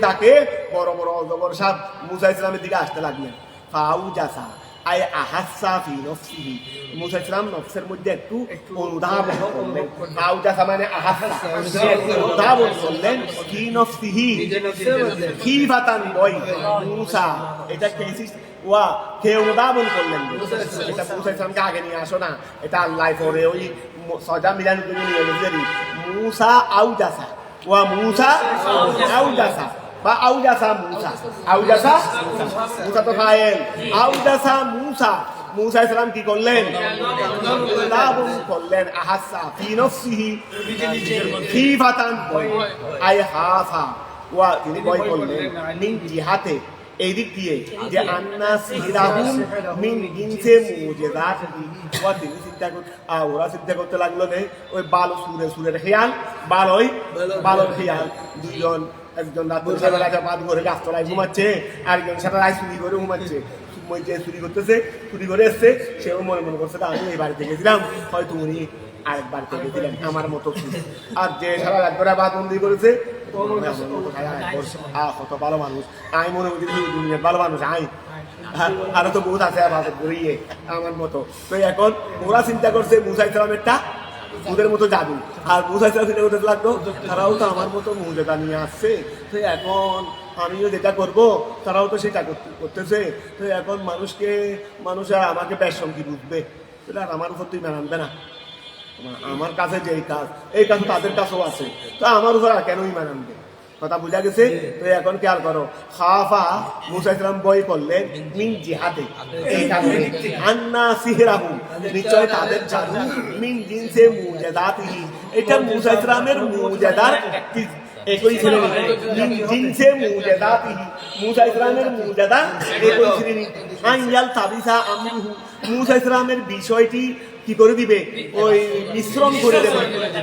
তাকে বড় বড় অজগর সাপ মুসা ইসলামের দিকে আসতে লাগলেন ফাউজাসা আই আহাসা ফি নফসিহি মুসা ইসলাম নফসের মধ্যে একটু অনুধাবন করলেন ফাউজাসা মানে আহাসা অনুধাবন করলেন ফি নফসিহি খিফাতান বয় মুসা এটা কেসিস ওয়া কে অনুধাবন করলেন এটা মুসা ইসলামকে আগে নিয়ে আসো না এটা আল্লাহ পরে ওই সজা মিলান করে নিয়ে গেছে মুসা আউজাসা ওয়া মুসা আউজাসা বা আউজাসা মুসা তো ফাইল আউজাসা মুসা ইসলাম কি করলেন লাবন করলেন আহাসা ফি নফসিহি খিফাতান আই হাফা ওয়া তিনি ভয় করলেন মিন জিহাতে এই দিক দিয়ে যে আন্না সিহিরাহুম মিন জিনসে মুজিজাত ওয়া তিনি ওরা চিন্তা করতে লাগলো যে ওই বালো সুরের খেয়াল বালোর খেয়াল দুজন একজন রাত্রে সারা রাত বাদ করে গাছতলায় ঘুমাচ্ছে আরেকজন সারা রাত চুরি করে ঘুমাচ্ছে চুরি করতেছে চুরি করে এসছে সেও মনে করছে আমি এই বাড়িতে গেছিলাম হয়তো উনি আরেক বাড়িতে গেছিলেন আমার মতো আর যে সারা রাত ধরে বাদ বন্দি করেছে কত ভালো মানুষ আমি মনে করছি দুনিয়ার ভালো মানুষ আরো তো বহুত আছে আমার মতো তো এখন ওরা চিন্তা করছে মুসা ইসলামেরটা ওদের মতো জাদু আর মুসা ইসলাম চিন্তা করতে লাগলো তারাও তো আমার মতো মুজেদা নিয়ে আসছে তো এখন আমিও যেটা করবো তারাও তো সেটা করতেছে তো এখন মানুষ আর আমাকে বেশঙ্কি বুঝবে সেটা আর আমার উপর তুই মানবে না আমার কাছে যে এই কাজ তাদের কাছেও আছে তো আমার উপর আর কেনই মানানবে কথা বুঝা গেছে তো এখন খেয়াল করো খাফা মুসা ইসলাম বই করলেন মিন জিহাদে এই কারণে আন্না সিহরাহু নিশ্চয় তাদের জাদু মিন জিনসে মুজাদাতিহি এটা মুসা ইসলামের মুজাদার একটি একই শ্রেণী মিন জিনসে মুজাদাতিহি মুসা ইসলামের মুজাদা একই শ্রেণী আইয়াল তাবিসা আমরুহু মুসা ইসলামের বিষয়টি কি করে দিবে ওই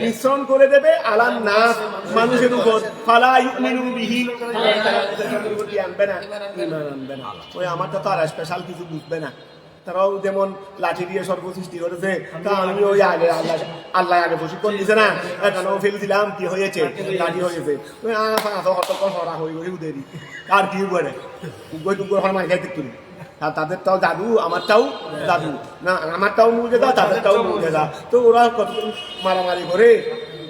মিশ্রণ করে দেবে আলান নাস মানুষের উপর ফালা ইউমিনু বিহি আনবে না ওই আমারটা তো আর স্পেশাল কিছু বুঝবে না তারাও যেমন লাঠি দিয়ে স্বর্গ সৃষ্টি করেছে তা আমি ওই আগে আল্লাহ আগে প্রশিক্ষণ দিছে না এখানেও ফেলছিলাম কি হয়েছে লাঠি হয়েছে ওই সরা হয়ে গই উদেরি আর কি করে মার খাইতে তুমি তাদেরটাও জাদু আমারটাও জাদু না আমারটাও মুজেদা তাদেরটাও মুজেদা তো ওরা কতক্ষণ মারামারি করে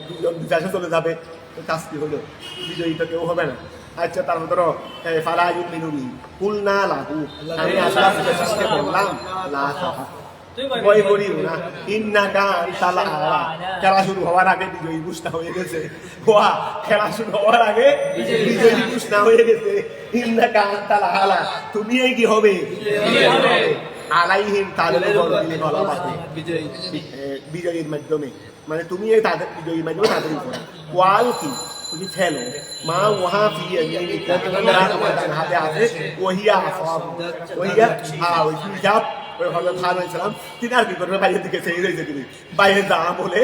দুজন বিকাশে চলে যাবে কাজ কি হলো বিজয়ী তো কেউ হবে না আচ্ছা তার ধরো ফালায়ুল মিনুবি কুল না লাহু আমি আল্লাহ সৃষ্টি বললাম লা ভয় করিও না ইন্নাকা আনতাল আলা খেলা শুরু হওয়ার আগে বিজয়ী ঘোষণা হয়ে গেছে খেলা শুরু হওয়ার আগে বিজয়ী ঘোষণা হয়ে গেছে ইন্নাকা আনতাল আলা তুমি এই কি হবে আলাইহিম তাদের বিজয়ীর মাধ্যমে মানে তুমি এই তাদের বিজয়ীর মাধ্যমে তাদের উপর ওয়াল কি তুমি ফেলো মা ওহা ফিয়ে হাতে হাতে ওহিয়া ওহিয়া ওই হিজাব ওই হজরত খান হয়েছিলাম তিনি আর কি করবে বাইরের দিকে সেই রয়েছে তিনি বাইরে যা বলে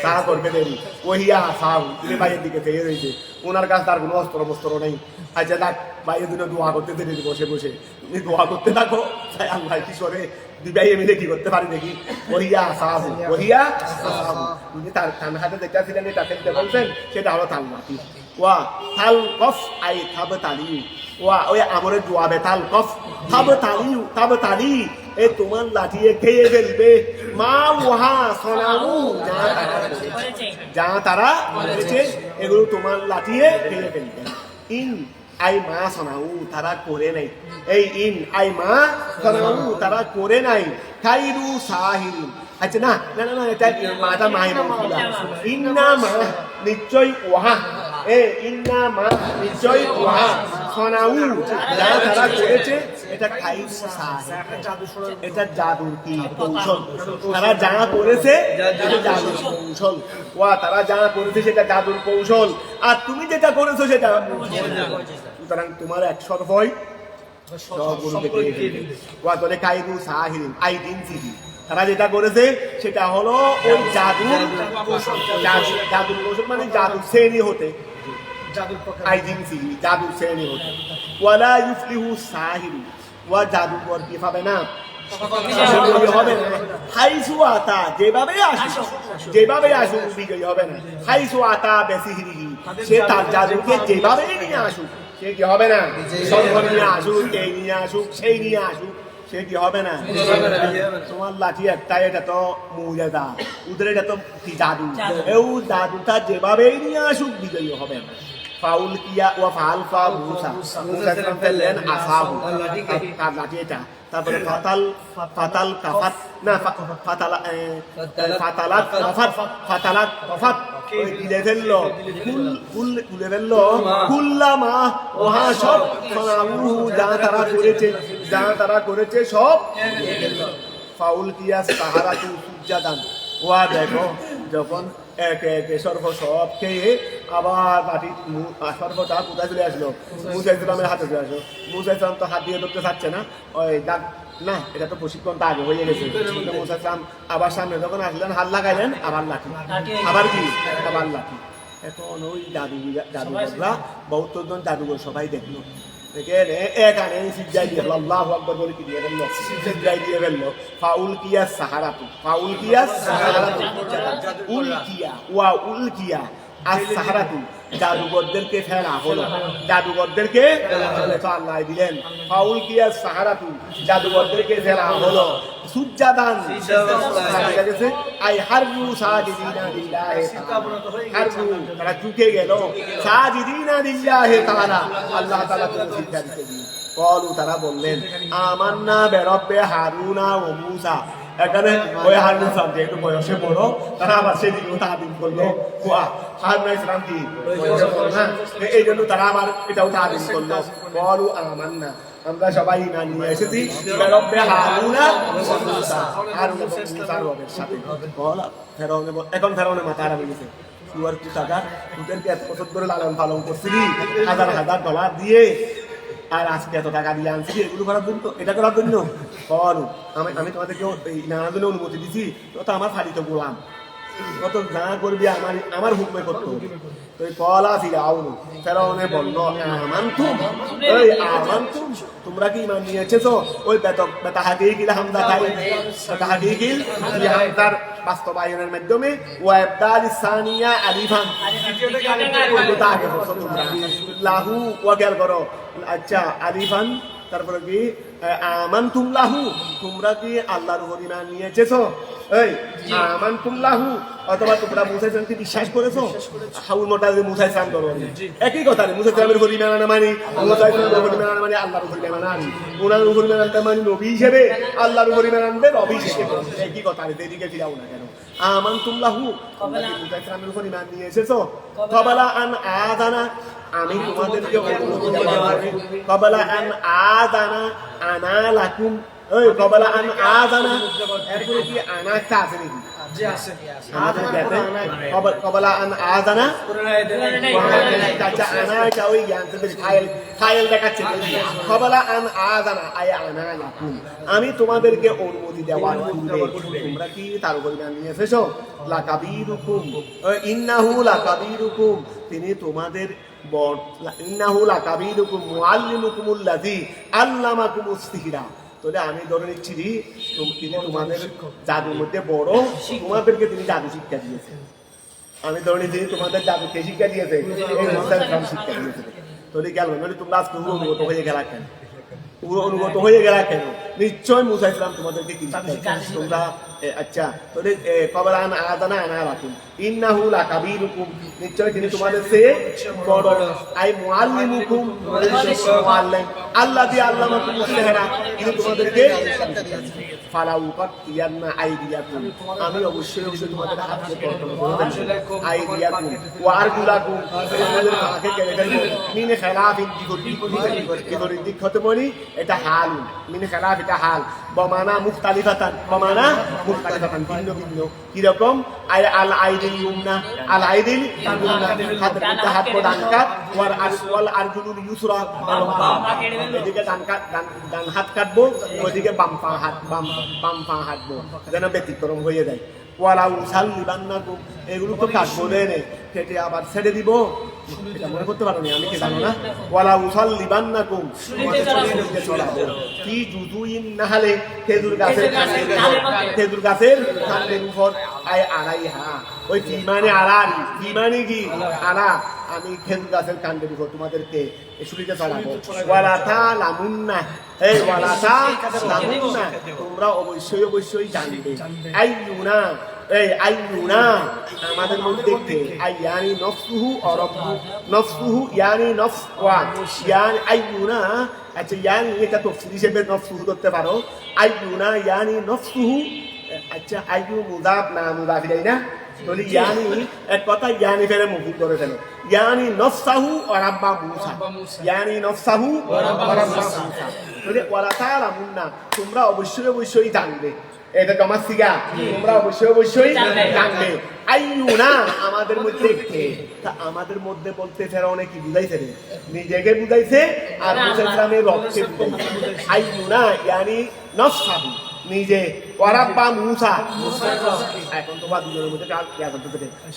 তা করবে দেরি ওহিয়া আসাম তিনি বাইরের দিকে সেই রয়েছে ওনার কাছে তার কোনো অস্ত্র নেই আচ্ছা দেখ বাইরের দিনে দোয়া করতে দেরি বসে তুমি দোয়া করতে থাকো তাই আল্লাহ কি করে দুই ভাইয়ে মিলে কি করতে পারি দেখি ওহিয়া আসাম তুমি তার কান হাতে দেখতেছিলেন এটা ফেলতে বলছেন সেটা হলো তাল মাটি ওয়া তাল কফ আই থাব তালি ওয়া ওই আমরের জোয়াবে তাল কফ থাব তালি এ তোমার লাঠিয়ে খেয়ে ফেলবে মা ওহা সোনাউ যা তারা করেছে এগুলো তোমার লাঠিয়ে খেয়ে ফেলবে ইন আই মা সোনাউ তারা করে নাই এই ইন আই মা সোনাউ তারা করে নাই খাইরু সাহিরিন আচ্ছা না এটা মাটা মাই বলছিলা ইন্না মা নিশ্চয় ওহা ইন্না মা নিশ্চয় ওহা ফানাউ যা তারা করেছে এটা খাইরু সাহির, এটা জাদুর কি কৌশল। তারা যা করেছে এটা জাদুর কৌশল। ওয়া তারা যা করেছে সেটা জাদুর কৌশল, আর তুমি যেটা করেছো সেটা। সুতরাং তোমার এক সর্বই সবগুলোকে দিয়ে দিবে। ওয়া তোরে খাইরু সাহির আইদিন সিহি, তারা যেটা করেছে সেটা হলো ওই জাদুর কৌশল, মানে জাদুর শ্রেণী হতে, জাদুর শ্রেণী হতে। ওয়ালা ইউফলিহু সাহিরু, ওয়া জাদুকর কি পাবে না, হবে না। হাইসু আতা যেভাবে আসুক বিজয়ী হবে না। হাইসু আতা বেসিহিরিহি, সে তার জাদুকে যেভাবে নিয়ে আসুক সে কি হবে না, সর্বর নিয়ে আসুক, এই নিয়ে আসুক, সেই নিয়ে আসুক, সে কি হবে না। তোমার লাঠি একটা, এটা তো মুজাদা, ওদের এটা তো কি জাদু, এই জাদুটা যেভাবেই নিয়ে আসুক বিজয়ী হবে না। ফাউল কিয়া ওয়া ফালফা মুসা, মুসা ফেললেন আসাহু, তার লাঠি এটা। তারপরে ফাতালাত কফাত দিলে ফেললো, তুলে ফেললো, কুল্লামা ওহা সব যা তারা করেছে সব। ফাউল কিয়া সাহারাতু সুজ্জাদান, ওয়া দেখো যখন একে একে সর্ব সব খেয়ে আবার লাঠি সর্বটা কোথায় চলে আসলো, মুসা ইসলামের হাতে চলে আসলো। মুসা ইসলাম তো হাত দিয়ে ধরতে চাচ্ছে না, ওই না, এটা তো প্রশিক্ষণটা আগে হয়ে গেছে। মুসা ইসলাম আবার সামনে যখন আসলেন হাত লাগাইলেন, আবার লাঠি, আবার কি, আবার লাঠি। এখন ওই জাদুঘররা 72 জন জাদুঘর সবাই দেখলো, এখানে সিজদায় দিয়ে আল্লাহু আকবার বলে কি দিয়ে ফেললো, সিজদায় দিয়ে ফেললো। ফাউল কিয়া সাহারাতু, ফাউল কিয়া সাহারাতু, উলকিয়া ওয়া উলকিয়া as-সাহারাতু, জাদুঘরদেরকে ফেলা হলো, জাদুঘরদেরকে তো আল্লাহ দিলেন। ফাউল কিয়া সাহারাতু, জাদুঘরদেরকে ফেলা হলো সুজ্জাদান, গেছে আই হারু সাজিদিনা লিল্লাহি তাআলা, হারু তারা ঝুঁকে গেল, সাজিদিনা লিল্লাহি তাআলা, আল্লাহ তাআলা তাদের সিজদা দিতে দিলেন। ক্বালু তারা বললেন আমান্না বিরাব্বি হারুনা ওয়া মূসা, এখানে ওই হারুন সাহেব একটু বয়সে বড়, তারা আবার সেদিকেও তাদিম করলো। হারুন ইসলাম কি বয়সে বড় না, এই জন্য তারা আবার এটাও তাদিম করলো। ক্বালু আমান্না, আমরা সবাই ঈমান নিয়ে এসেছি বিরাব্বি হারুনা ওয়া মূসা, হারুন এবং মূসার রবের সাথে। এখন ফেরাউনের মাথা আরাম গেছে, সুয়ার কুতাকার, তোদেরকে এত বছর ধরে লালন পালন করছিলি হাজার হাজার ডলার দিয়ে, আর আজকে এত টাকা দিয়ে আনছি এগুলো করার জন্য, এটা করার জন্য। আমি তোমাদেরকে নানার জন্য অনুমতি দিছি, তো আমার ফাড়িতে গোলাম, কত না করবি আমার হুকুমে করতে হবে। তো কলা ফিরাউন, ফেরাউনে বলল আমানতুম, এই আমানতুম, তোমরা কি ঈমান নিয়ে এসেছো? ওই বেতাহাকিল হামজা খাই, বেতাহাকিল এই হামজার বাস্তবায়নের মাধ্যমে ওয়া ইবদাল সানিয়া আলিফান, ওটা আগে বলছো তোমরা, লাহু ওয়া গেল করো, আচ্ছা আলিফান, তারপরে কি আমানতুম লাহু, তোমরা কি আল্লাহর উপর ঈমান নিয়ে এসেছো? এই আমানতুম লাহু, অথবা তোমরা মুসা ইসলামকে বিশ্বাস করেছো? হাউল মোটা যে মুসা ইসলাম করো, একই কথা। মুসা ইসলামের উপর ঈমান আনা মানে, মুসা ইসলামের উপর ঈমান আনা মানে আল্লাহর উপর ঈমান আনা, ওনার উপর ঈমান আনতে মানে নবী হিসেবে, আল্লাহর উপর ঈমান আনবে নবী হিসেবে, একই কথা। এদিকে ফিরাও না কেন? আমানতুম লাহু, তোমরা কি মুসা ইসলামের উপর ঈমান নিয়ে এসেছো? কবালা আন আযানা, আমি তোমাদেরকে অনুমতি দেওয়ার, কবালা আন আযানা আনা লাকুম, ওই কবালা আন আযানা, এরপরে কি আনা একটা আছে নাকি? আমাদের দেখেন কবালা আন আযানা, আচ্ছা আনা এটা ওই ফাইল দেখাচ্ছে, কবালা আন আযানা আয় আনা লাকুম, আমি তোমাদেরকে অনুমতি দেওয়ার পূর্বে তোমরা কি তার উপর ঈমান নিয়ে এসেছো? লাকাবীরুকুম, ইন্নাহু লাকাবীরুকুম, তিনি তোমাদের ইন্নাহু লাকাবীরুকুম মুআল্লিমুকুমুল্লাযী আল্লামাকুমুস সিহরা, তাহলে আমি ধরে নিচ্ছি তিনি তোমাদের জাদুর মধ্যে বড়, তোমাদেরকে তিনি জাদু শিক্ষা দিয়েছেন। আমি ধরে নিচ্ছি তোমাদের জাদুকে শিক্ষা দিয়েছে, এই মুসা ইসলাম শিক্ষা দিয়েছে। তাহলে গেল নইলে তোমরা আজকে অনুগত হয়ে গেলা কেন? অনুগত হয়ে গেলা কেন? নিশ্চয় মুসা ইসলাম তোমাদেরকে কি তোমরা, আচ্ছা তাহলে কবালা আন আযানা আনা লাকুম ইন্নাহু লাকাবীরুকুম, নিশ্চয় তিনি তোমাদের চেয়ে বড়, আই মুআল্লিমুকুম, মুআল্লিম আল্লাযী আল্লামাকুমুস সিহরা, তিনি তোমাদেরকে ফালাউকাতিয়ান্না আইদিয়াকুম, আমি অবশ্যই তোমাদের হাতকে কর্তন করে দেব, আইদিয়াকুম ওয়া আরজুলাকুম, তোমাদের পাকে কেটে ফেলবো, মিন খেলাফিন, বিপরীত দিক হতে বলি, এটা হাল, মিন খেলাফ এটা হাল, বমানা মুখতালিফাতান, বমানা মুখতালিফাতান, ভিন্ন ভিন্ন, কিরকম আল আইদিল ইউমনা, আল আইদিল ইউমনা, হাত ডান কাট, ওয়াল আরজুলুল ইউসরা, এদিকে ডান হাত কাটবো, ওইদিকে বাম পা হাঁটবো, যেন ব্যতিক্রম হয়ে যায়। ওয়ালা উসাল্লিবান্নাকুম, এগুলো তো কাটবো রে, কেটে আবার ছেড়ে দিব, এটা মনে করতে পারো আমি কি জানো না। ওয়ালা উসাল্লিবান্নাকুম, কি জুদুইন নাহালে, খেজুর গাছের কাণ্ডের উপর আড়াইহা, ওই কি মানে আড়ারি, কি মানে কি আড়া, আমি খেজুর গাছের কাণ্ডের উপর তোমাদেরকে শুলিতে চড়াবো। ওয়ালা তালামুন্না, এই ওয়ালা তালামুন্না, তোমরা অবশ্যই জানবে, আইয়ুনা, এই আইয়ুনা আমাদের মধ্যে দেখতে, আইয়ানি নফসুহু অরব্বু, নফসুহু ইয়ানি নফস ওয়া, ইয়ানি আইয়ুনা, আচ্ছা ইয়ানি এটা তফসির হিসেবে নফসুহু করতে পারো, আইয়ুনা ইয়ানি নফসুহু, আচ্ছা আইয়ু মুদাফ না মুদাফ তাই না, বলি ইয়ানি এক কথা, ইয়ানি ফেলে মুফিদ করে ফেলো, ইয়ানি নফসাহু ওয়া রাব্বা মূসা, ইয়ানি নফসাহু ওয়া রাব্বা মূসা, বলে ওয়ালা তালামুন্না, তোমরা অবশ্যই জানবে, এটা তোমার সিগা, তোমরা অবশ্যই জানবে, আইয়ুনা আমাদের মধ্যে কে, তা আমাদের মধ্যে বলতে ফেরাউনে কি বুঝাইছে রে, নিজেকে বুঝাইছে আর মুসাইলামের রবকে বুঝাইছে, আইয়ুনা ইয়ানি নফসাহু নিজে, ওয়ারাব্বা মূসা, এখন তোমার দুজনের মধ্যে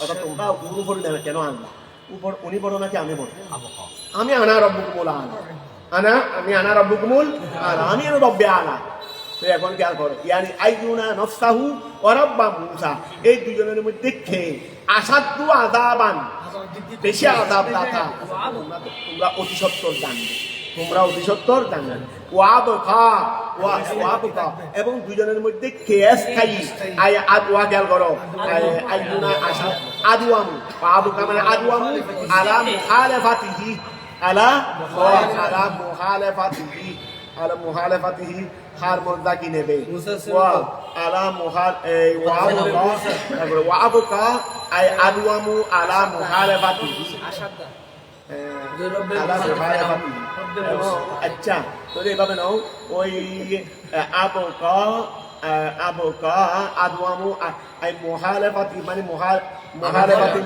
অর্থাৎ তোমরা উপর কেন আনবা, উপর উনি বড় নাকি আমি বড়, আমি আনা রব্বুকুমুল আলা, আমি আনা রব্বুকুমুল আলা, আমি রব্বে আলা। তো এখন খেয়াল করো, ইয়ানি আইয়ুনা নফসাহু ওয়া রাব্বা মূসা, এই দুজনের মধ্যে কে আসাদু আযাবান, বেশি আযাব দাতা, তোমরা অতি সত্বর জানবে, তোমরা অতি সত্বর জানবে, ওয়াবকা এবং দুজনের মধ্যে কে স্থায়ী, আদওয়া খেয়াল করো, আইয়ুনা আসাদ আদওয়ামু, ওয়াবকা মানে আদওয়ামু আলা মুখালাফাতিহি, আলা মুখালাফাতিহি, হার মর্দা কি নেবে, আলা মুহাল ওয়াবকা আই আদওয়ামু আলা মুখালাফাতিহি, আচ্ছা তো এইভাবে নাও, ওই আবকা আদওয়ামু আই মুখালাফাতি মানে মুখালাফাতি,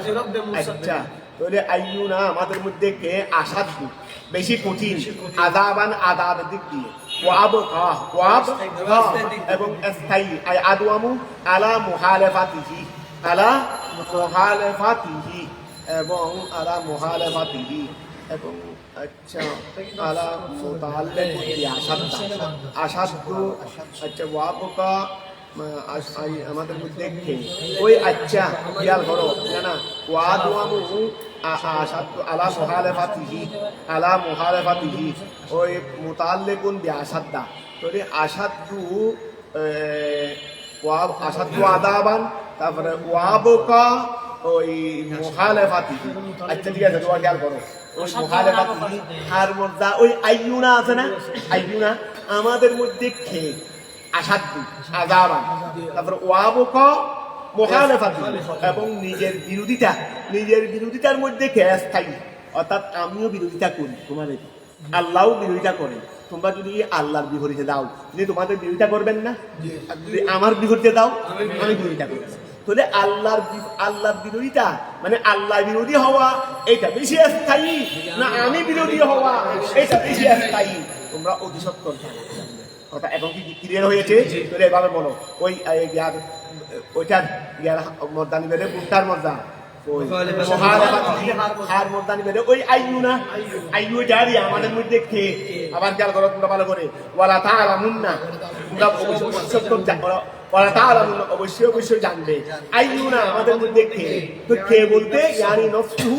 আচ্ছা তাহলে আইয়ুনা আমাদের মধ্যে কে আসাদু বেশি কঠিন, আযাবান আযাবের দিক দিয়ে, ওয়াবকা এবং স্থায়ী, আই আদওয়ামু আলা মুখালাফাতিহি, এবং আলা মুখালাফাতিহি, এবং আচ্ছা আলা মুতাআল্লিক আসাদু, আচ্ছা ওয়াবকা আমাদের মধ্যে ওই, আচ্ছা খেয়াল করো না, ওয়াদওয়ামু আসাদু আলা মুখালাফাতিহি, ওই মুতাআল্লিকুন বিআসাদ্দা, তো আসাদু আযাবান, তারপরে ওয়াবকা ওই মুখালাফাতিহি, আচ্ছা ঠিক আছে, তোমার খেয়াল করো, ওই মুখালাফাতিহি হার মর্দা, ওই আইয়ুনা আছে না, আইয়ুনা আমাদের মধ্যে কে আসাদু আযাবান, তারপর ওয়াবকা মুখালাফাতিহি, এবং নিজের বিরোধিতার মধ্যে কে স্থায়ী, অর্থাৎ আমিও বিরোধিতা করি তোমাদের, আল্লাহও বিরোধিতা করে, তোমরা যদি আল্লাহর বিপরীতে দাও, যদি তোমাদের বিরোধিতা করবেন না, যদি আমার বিপরীতে দাও আমি বিরোধিতা করব, তাহলে আল্লাহর বিরোধিতা মানে আল্লাহ বিরোধী হওয়া এটা বেশি স্থায়ী না আমি বিরোধী হওয়া এটা বেশি স্থায়ী, তোমরা অতি সত্তর জানো। কথা এখন কি ক্লিয়ার হয়েছে? তাহলে এভাবে বলো, ওই ওইটার মর্দানি বেড়ে বুটটার মর্দা হার মর্দানি বেড়ে ওই আইয়ুনা আইয়ুটারই আমাদের মধ্যে খেয়ে আবার খেয়াল করো তোমরা ভালো করে, ওয়ালা তাআলামুন্না, তোমরা অবশ্যই জানবে, আইয়ুনা আমাদের মধ্যে খেয়ে, তো খেয়ে বলতে ইয়ানি নফসাহু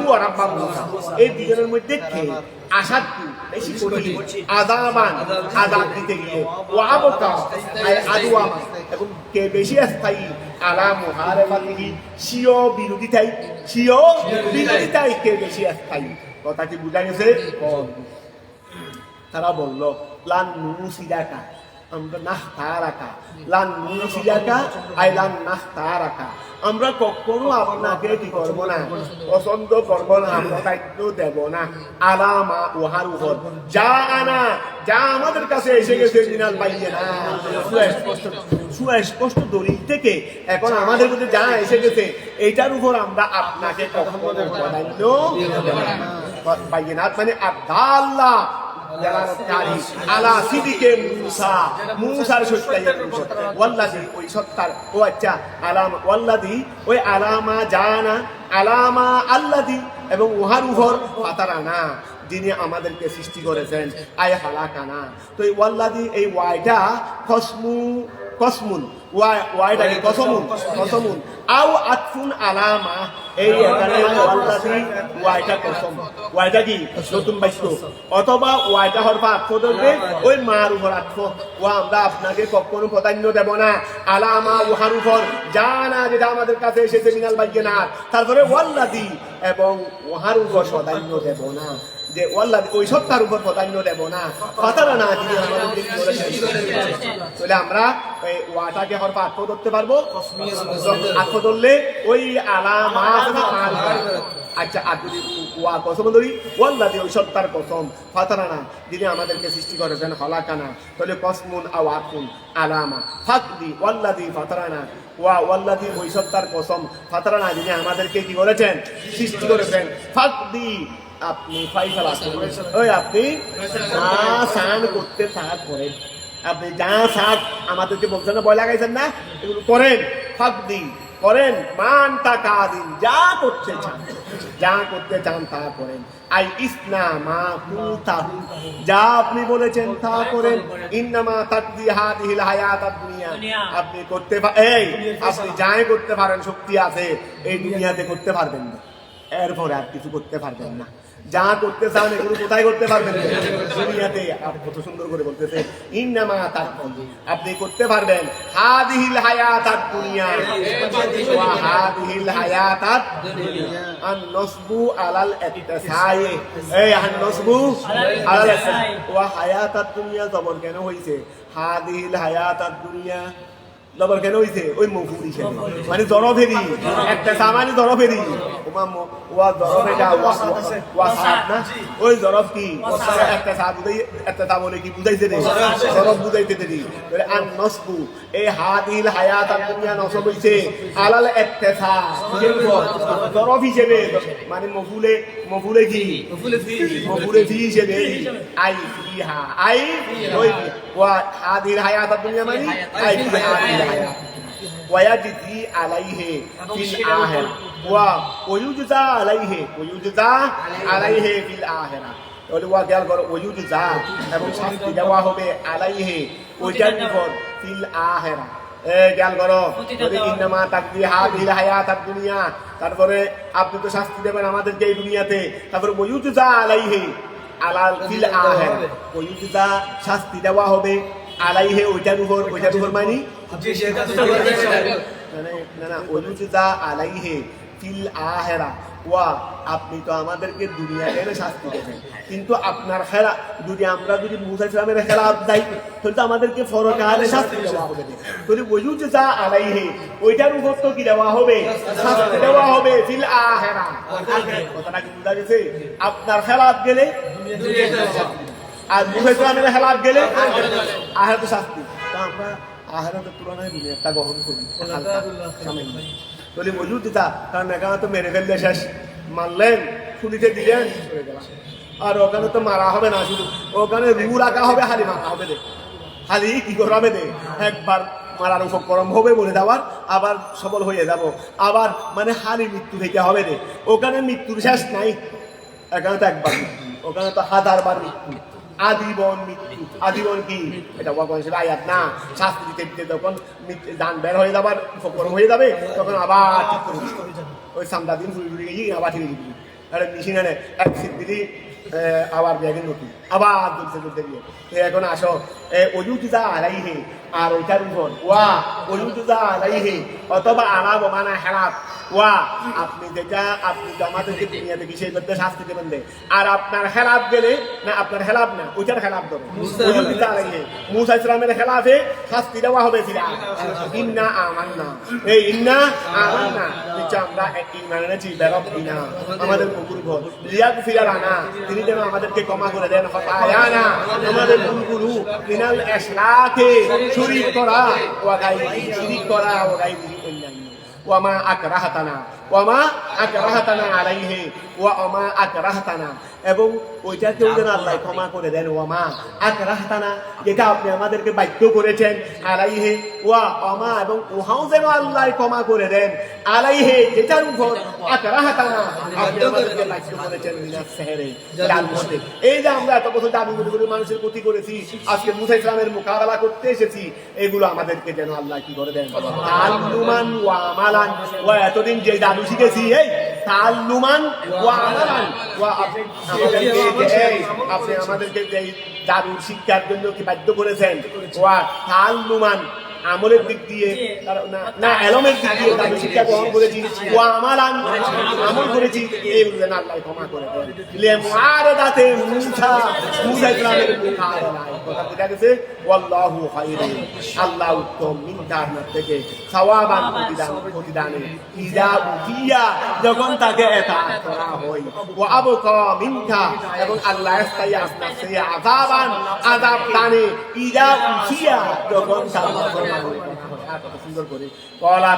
ওয়া রাব্বা মূসা, এই দুজনের মধ্যে খেয়ে আসাদু বেশি কঠিন, আযাবান আযাব দিতে গিয়ে, ওয়াবকা আদওয়ামা এবং কে বেশি স্থায়ী, আলা মুহারাফাতিহি স্বীয় বিরোধিতায় কে বেশি স্থায়ী। কথা কি বুঝা গেছে? তারা বলল প্লান নুসিদাকা, আমরা নাহতারাকা লান নুসিয়াকা আই লান নাহতারাকা, আমরা কখনো আপনাকে কি করব না, পছন্দ করব না, আমরা দায়িত্ব দেব না। আলামা উহার উপর যা আনা, যা আমাদের কাছে এসে গেছে মিনাল বাইয়িনা, সুস্পষ্ট দলিল থেকে এখন আমাদের মধ্যে যা এসে গেছে এইটার উপর আমরা আপনাকে কখনো প্রাধান্য দেব না। বাইয়িনাত মানে আদাল্লাহ আলা সিদিকে মুসা, মুসার সত্যায়িত ওয়াল্লাযী, ওই সত্তার, ও আচ্ছা আলামা ওয়াল্লাযী, ওই আলামা জানা, আলামা আল্লাযী, এবং উহার উপর ফাতারানা, যিনি আমাদেরকে সৃষ্টি করেছেন, আয় হালাকানা। তো এই ওয়াল্লাযী, এই ওয়াইটা কসমুন, ওয়াইটাকে কসমুন আও আতফুন আলামা, এই এখানে ওয়াল্লাযী ওয়াইটা কসম, ওয়াইটা কি নতুন বাক্য, অথবা ওয়াইটা হরফা আতফ ধরবে ওই মার উপর আতফ, ও আমরা আপনাকে কখনো প্রাধান্য দেব না। আলামা উহার উপর জানা, যেটা আমাদের কাছে এসেছে মিনাল বাইয়িনাত, তারপরে ওয়াল্লাযী, এবং উহার উপর প্রাধান্য দেব না, যে ওয়াল্লাযী ওই সত্তার উপর প্রাধান্য দেব না। ফাতারানা, যিনি আমাদেরকে বলেছেন। তাহলে আমরা এই ওয়াটাকে হরফা আতফ ধরতে পারবো, আতফ ধরলে ওই আলামা আচ্ছা, আর যদি ওয়া কসম ধরি, ওয়াল্লাযী ওই সত্তার কসম, ফাতারানা যিনি আমাদেরকে সৃষ্টি করেছেন, হলাকানা, তাহলে কসমুন আও আতফুন আলামা, ফাকদি ওয়াল্লাযী ফাতারানা, ওয়াল্লাযী ওই সত্তার কসম, ফাতারানা যিনি আমাদেরকে কি করেছেন, সৃষ্টি করেছেন। ফাকদি, আপনি ফাইসালা করবেন, ওই আপনি যা সান করতে তা করেন, আপনি যা সাক আমাদেরকে বলছেন না, ভয় লাগাইছেন না, এগুলো করেন। ফাকদি করেন, মান তাকাদিন, যা করতে চান তা করেন। আই ইসনা মা কুলতাহু, যা আপনি বলেছেন তা করেন। ইন্নামা তাকদি হাদিহিল হায়াতাদ দুনিয়া, আপনি করতে আপনি যাই করতে পারেন, শক্তি আছে, এই দুনিয়াতে করতে পারবেন না, এরপরে আর কিছু করতে পারবেন না। যা করতে চান এগুলো কোথায় করতে পারবেন, দুনিয়াতে। কত সুন্দর করে বলতেছে, ইন্নামা তাকদি, আপনি করতে পারবেন হাদিহিল হায়াতাদ দুনিয়া, ওয়া হাদিহিল হায়াতাদ দুনিয়া। আন নসবু আলাল ইত্তিসাই, এই আন নসবু আলাল ইত্তিসাই, ওয়া হায়াতাদ দুনিয়া জবর কেন হইছে, হাদিহিল হায়াতাদ দুনিয়া জবর কেন হইছে, ওই মফুল হিসেবে, মানে জরফেরি, একটা সামানি জরফেরি, ওয়া জরফেটা ওয়া সাত না, ওই জরফ কি একটা সা বুঝাই, একটা সা বলে কি বুঝাইছে রে, জরফ বুঝাইতে দেরি। আন নসবু, এই হাদিল হায়াতাদ দুনিয়া নসব হইছে আলাল ইত্তিসা, জরফ হিসেবে, মানে মফুলে কি মফুলে ফি হিসেবে, আই ফিহা, আই ওই ওয়া হাদিল হায়াতাদ দুনিয়া মানে আই ফিহা ويجزي عليه في الآخرة ويجزى عليه في الآخرة, ওয়া গেল করো ওয়ুজা, এবং শাস্তি দেওয়া হবে আলাইহি ওইটার উপর, ফিল আখিরা, গেল করো ইন্নামা তাকদি হাদিহিল হায়াতাদ দুনিয়া, তারপরে আপনি তো শাস্তি দেবেন আমাদেরকে এই দুনিয়াতে, তারপরে ওয়ুজা আলাইহি আলাল ফিল আখিরা, ওয়ুজা শাস্তি দেওয়া হবে আলাইহি ওইটার উপর মানে না ওয়ুজা আলাইহি ফিল আখিরা, ওয়া আপনি তো আমাদেরকে দুনিয়াতে এনে শাস্তি দেবেন, কিন্তু আপনার খেলা যদি আমরা যদি মুসা ইসলামের খেলাফ যাই, তাহলে তো আমাদেরকে পরকালে শাস্তি দেওয়া হবে। তাহলে ওয়ুজা আলাইহি ওইটার উপর তো কি দেওয়া হবে, শাস্তি দেওয়া হবে, ফিল আখিরা। কথাটা কি বুঝা গেছে? আপনার খেলাফ গেলে আর মুসা ইসলামের খেলাফ গেলে আখিরাতে শাস্তি, তা আমরা আখিরাতের তুলনায় দুনিয়াটা গ্রহণ করি সামান্য। তাহলে ওয়ুজা, কারণ এখানে তো মেরে ফেললে শেষ, মারলেন ফুলিতে দিলেন, আর ওখানে তো মারা হবে না, শুধু ওখানে রু রাখা হবে, হালি মারা হবে, হালি কি করাবে দে, একবার মারার উপক্রম হবে বলে দেওয়ার, আবার সবল হয়ে যাব, আবার মানে হালি মৃত্যু থেকে হবে রে, ওখানে মৃত্যুর শেষ নাই, এখানে তো একবার মৃত্যু, ওখানে তো হাজারবার মৃত্যু, আজীবন মৃত্যু। আজীবন কি এটা ভগবান হিসেবে আয়াত না, শাস্তি দিতে দিতে যখন দান বের হয়ে যাবার উপক্রম হয়ে যাবে, তখন আবার ঠিক করে ওই সামটা দিন ঘুরে ঘুরে গিয়ে আবার ঠিক দিবি, একটা মেশিন এনে এক সিট দিলি, আবার ব্যাগের নতুন, আবার দুলতে গিয়ে এখন আসো ওয়ুজা আলাইহি, আর ওইটার উপর ওয়া ওয়ুজা আলাইহি, অথবা আলাব মানা হেলাপ, ওয়া আপনি যেটা আপনি তো আমাদেরকে দুনিয়াতে বিষয় করতে শাস্তি দেবেন দে আর আপনার খেলাফ গেলে না আপনার খেলাফ না ওইটার খেলাফ দেবো মুসা ইসলামের খেলাফে শাস্তি দেওয়া হবে ইন্না আমান্না এই ইন্না আমান্না নিশ্চয় আমরা ইমান এনেছি বেরব্বিনা আমাদের কুকুর ঘর লিয়াগফিরা লানা তিনি যেন আমাদেরকে ক্ষমা করে দেন খতায়ানা আমাদের ভুলগুলো মিনাল ইশরাকে শরীক করা ওয়া গায়রি শিরিক করা ওয়া গায়রি অন্যান্য ওয়ামা আকরাহতানা আলাইহি ওয়ামা আকরাহতানা এবং ওইটাকেও যেন আল্লাহ ক্ষমা করে দেন ওয়ামা আকরাহতানা যেটা আপনি আমাদেরকে বাধ্য করেছেন আলাইহি ওয়ামা এবং ওহাও যেন আল্লাহ ক্ষমা করে দেন আলাইহি যেটার উপর আকরাহতানা আপনি আমাদেরকে বাধ্য করেছেন মিনাস সেহরে জাদুতে এই যে আমরা এত বছর জাদু করে মানুষের ক্ষতি করেছি আজকে মুসা ইসলামের মোকাবেলা করতে এসেছি এগুলো আমাদেরকে যেন আল্লাহ কি করে দেন তাল্লুমান ওয়া আমালান ওয়া এতদিন যে জাদু শিখেছি এই তাল্লুমান ওয়া আমালান ওয়া আপনি আমাদেরকে যে জাদুর শিক্ষার জন্য কি বাধ্য করেছেন ওয়া তাল্লুমান আমলের দিক দিয়ে না এলমের দিক দিয়ে জাদু শিক্ষা গ্রহণ করেছি ওয়া আমালান আমল করেছি এইগুলো যেন আল্লাহ ক্ষমা করে দেন লে মুআরাদাতে মুসা ইসলামের মুকাবালায় কথা বুঝা গেছে ওয়াল্লাহু খায়রুন আল্লাহ উত্তম মিন তার থেকে সওয়াবান প্রতিদানে ইজা উতিয়া যখন তাকে এতাত করা হয় ওয়া আবকা মিনকা এবং আল্লাহ ইস্তাই আসনা সে আযাবান আযাব দানে ইজা উতিয়া যখন তাকে সুন্দর করে কলা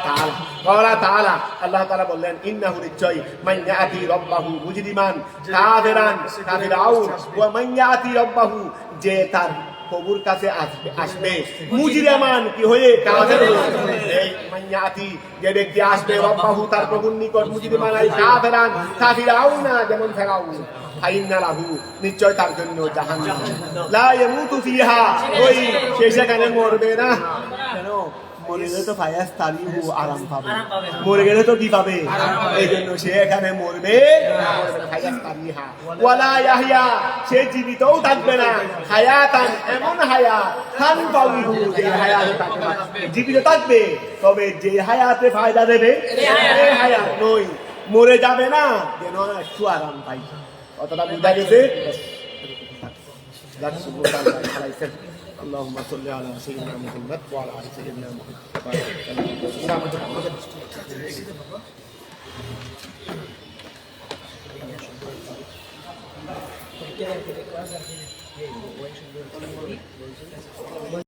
তাআলা আল্লাহ তাআলা বললেন ইন্নাহু নিশ্চয় মান ইয়াতি রাব্বাহু মুজরিমান কাফিরান কাফিরাউন ওয়া মান ইয়াতি রাব্বাহু যে তার প্রভুর কাছে আসবে মুজরিমান কি হয়ে কাফের হয়ে এই মান ইয়াতি যে ব্যক্তি আসবে রাব্বাহু তার প্রভুর নিকট মুজরিমান আই কাফিরান কাফিরাউন যেমন ফেরাউন আইন্না লাহু নিশ্চয় তার জন্য জাহান্নাম লা ইয়ামুতু ফিহা ওই সে সেখানে মরবে না কেন মরে গেলে তো ফায়াস তারিহু আরাম পাবে মরে গেলে তো কি পাবে এই জন্য সে এখানে মরবে ফায়াস তারিহা ওয়ালা ইয়াহইয়া সে জীবিতও থাকবে না হায়াতান এমন হায়াত খান পাউহু যে হায়াতে থাকবে জীবিত থাকবে তবে যে হায়াতে ফায়দা দেবে এই হায়াত নয় মরে যাবে না যেন একটু আরাম পাই অতটা বুঝা গেছে اللهم صل على سيدنا محمد وعلى ال سيدنا محمد